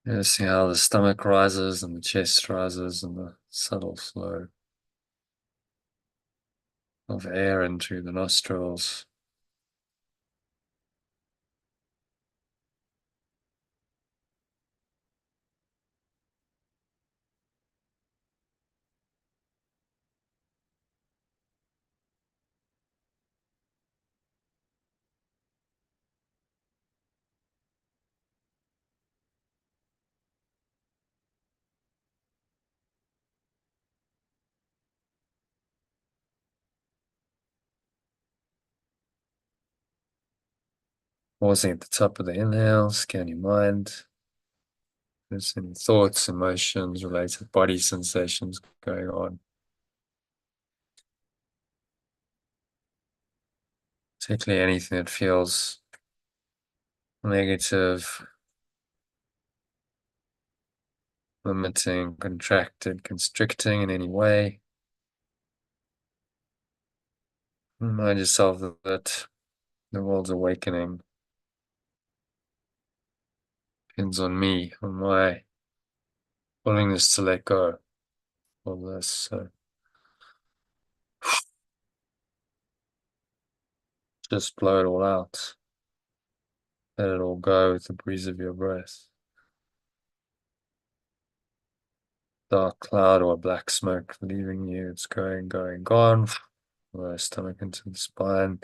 Noticing how the stomach rises and the chest rises and the subtle flow of air in through the nostrils. Pausing at the top of the inhale, scan your mind. If there's any thoughts, emotions, related body sensations going on. Particularly anything that feels negative, limiting, contracted, constricting in any way. Remind yourself that the world's awakening depends on me, on my willingness to let go of this. So just blow it all out. Let it all go with the breeze of your breath. Dark cloud or black smoke leaving you. It's going, gone. The stomach into the spine.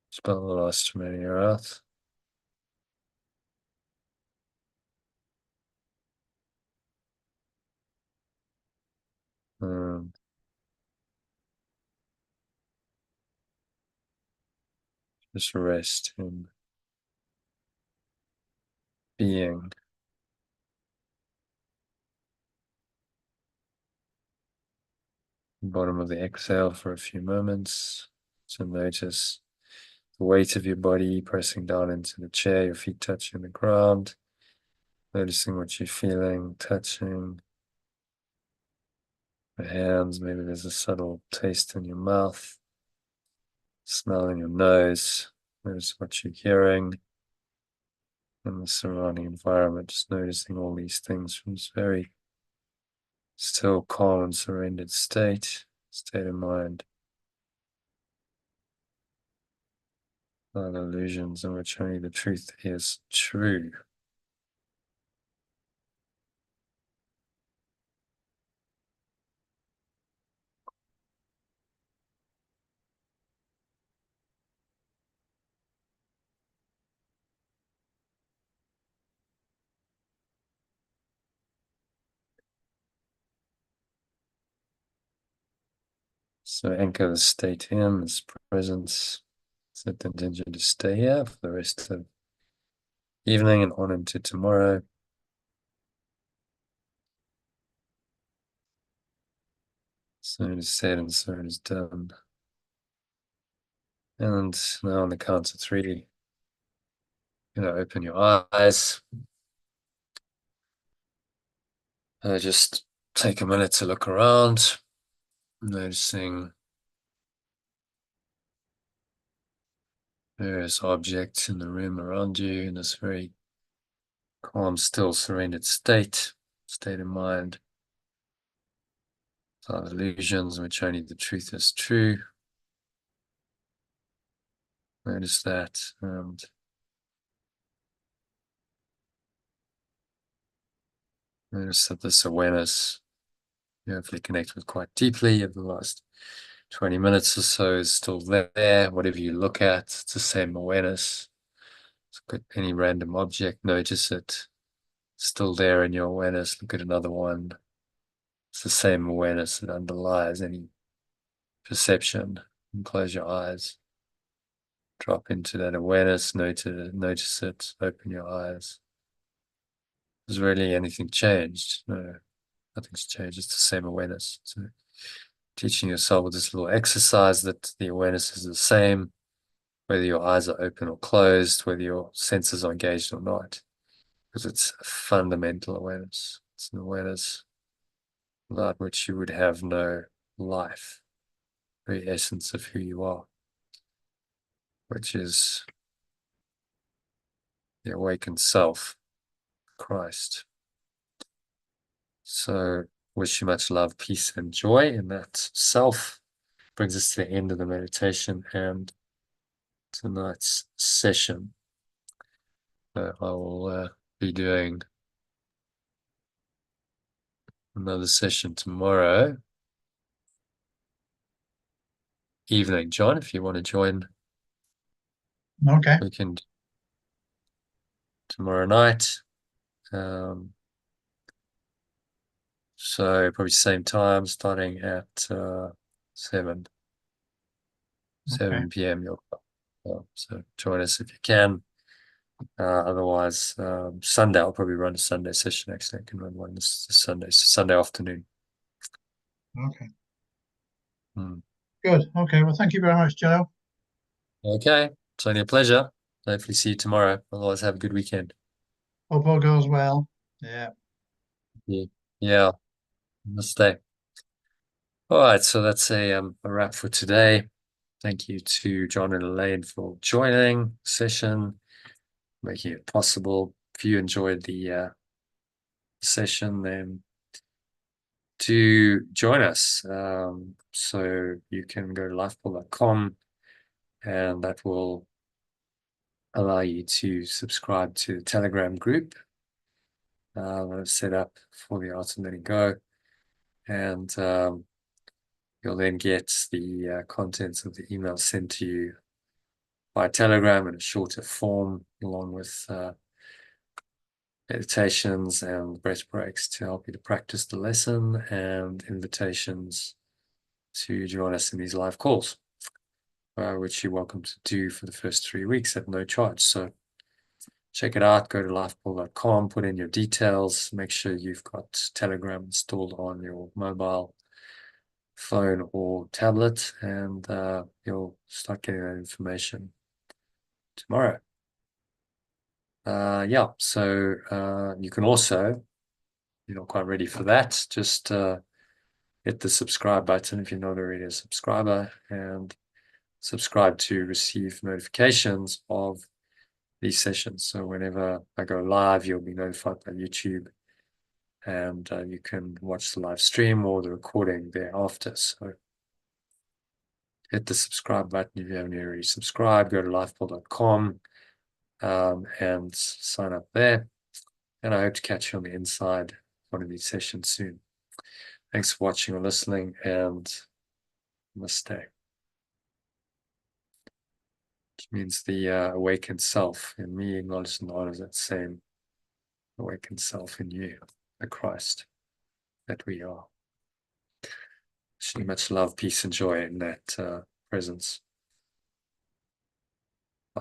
Spell the last from in your out. And just rest in being. Bottom of the exhale for a few moments. So notice the weight of your body pressing down into the chair, your feet touching the ground. Noticing what you're feeling, touching the hands. Maybe there's a subtle taste in your mouth, smell in your nose. Notice what you're hearing in the surrounding environment. Just noticing all these things from this very still, calm, and surrendered state of mind. Not illusions in which only the truth is true. So anchor the state in, this presence. Set the intention to stay here for the rest of the evening and on into tomorrow. So it is said and so it is done. And now on the count of three, open your eyes. Just take a minute to look around, noticing various objects in the room around you in this very calm, still, surrendered state of mind. Without illusions, in which only the truth is true. Notice that, and notice that this awareness you hopefully connect with quite deeply over the last 20 minutes or so is still there. Whatever you look at, it's the same awareness. Look at any random object, notice it. Still there in your awareness. Look at another one. It's the same awareness that underlies any perception. And close your eyes. Drop into that awareness, notice it, open your eyes. Has really anything changed? No, nothing's changed. It's the same awareness. So teaching yourself with this little exercise that the awareness is the same, whether your eyes are open or closed, whether your senses are engaged or not, because it's a fundamental awareness. It's an awareness without which you would have no life, very essence of who you are, which is the awakened self, Christ. So wish you much love, peace, and joy in that self. Brings us to the end of the meditation and tonight's session. I will be doing another session tomorrow evening. John, if you want to join, Okay. we can tomorrow night. So probably same time, starting at 7 p.m. your time. So join us if you can. Otherwise, Sunday, I'll probably run a Sunday session. Actually, I can run one this Sunday afternoon. Okay. Good. Okay. Well, thank you very much, Joe. Okay. It's only a pleasure. Hopefully see you tomorrow. Otherwise, have a good weekend. Hope all goes well. Yeah. Yeah. Namaste. All right. So that's a wrap for today. Thank you to John and Elaine for joining the session, making it possible. If you enjoyed the session, then do join us. So you can go to lifepool.com and that will allow you to subscribe to the Telegram group that I've set up for the Art of Letting Go. And you'll then get the contents of the email sent to you by Telegram in a shorter form, along with meditations and breath breaks to help you to practice the lesson and invitations to join us in these live calls, which you're welcome to do for the first 3 weeks at no charge. So check it out. Go to lifepool.com, put in your details, make sure you've got Telegram installed on your mobile phone or tablet, and you'll start getting that information tomorrow. Yeah, so you can also, you're not quite ready for that, just hit the subscribe button if you're not already a subscriber, and subscribe to receive notifications of these sessions. So whenever I go live, you'll be notified by YouTube, and you can watch the live stream or the recording thereafter. So hit the subscribe button if you haven't already subscribed. Go to lifepool.com and sign up there. And I hope to catch you on the inside one of these sessions soon. Thanks for watching or listening, and namaste. Which means the awakened self in me acknowledges and honors that same awakened self in you, the Christ that we are. Wishing much love, peace, and joy in that presence.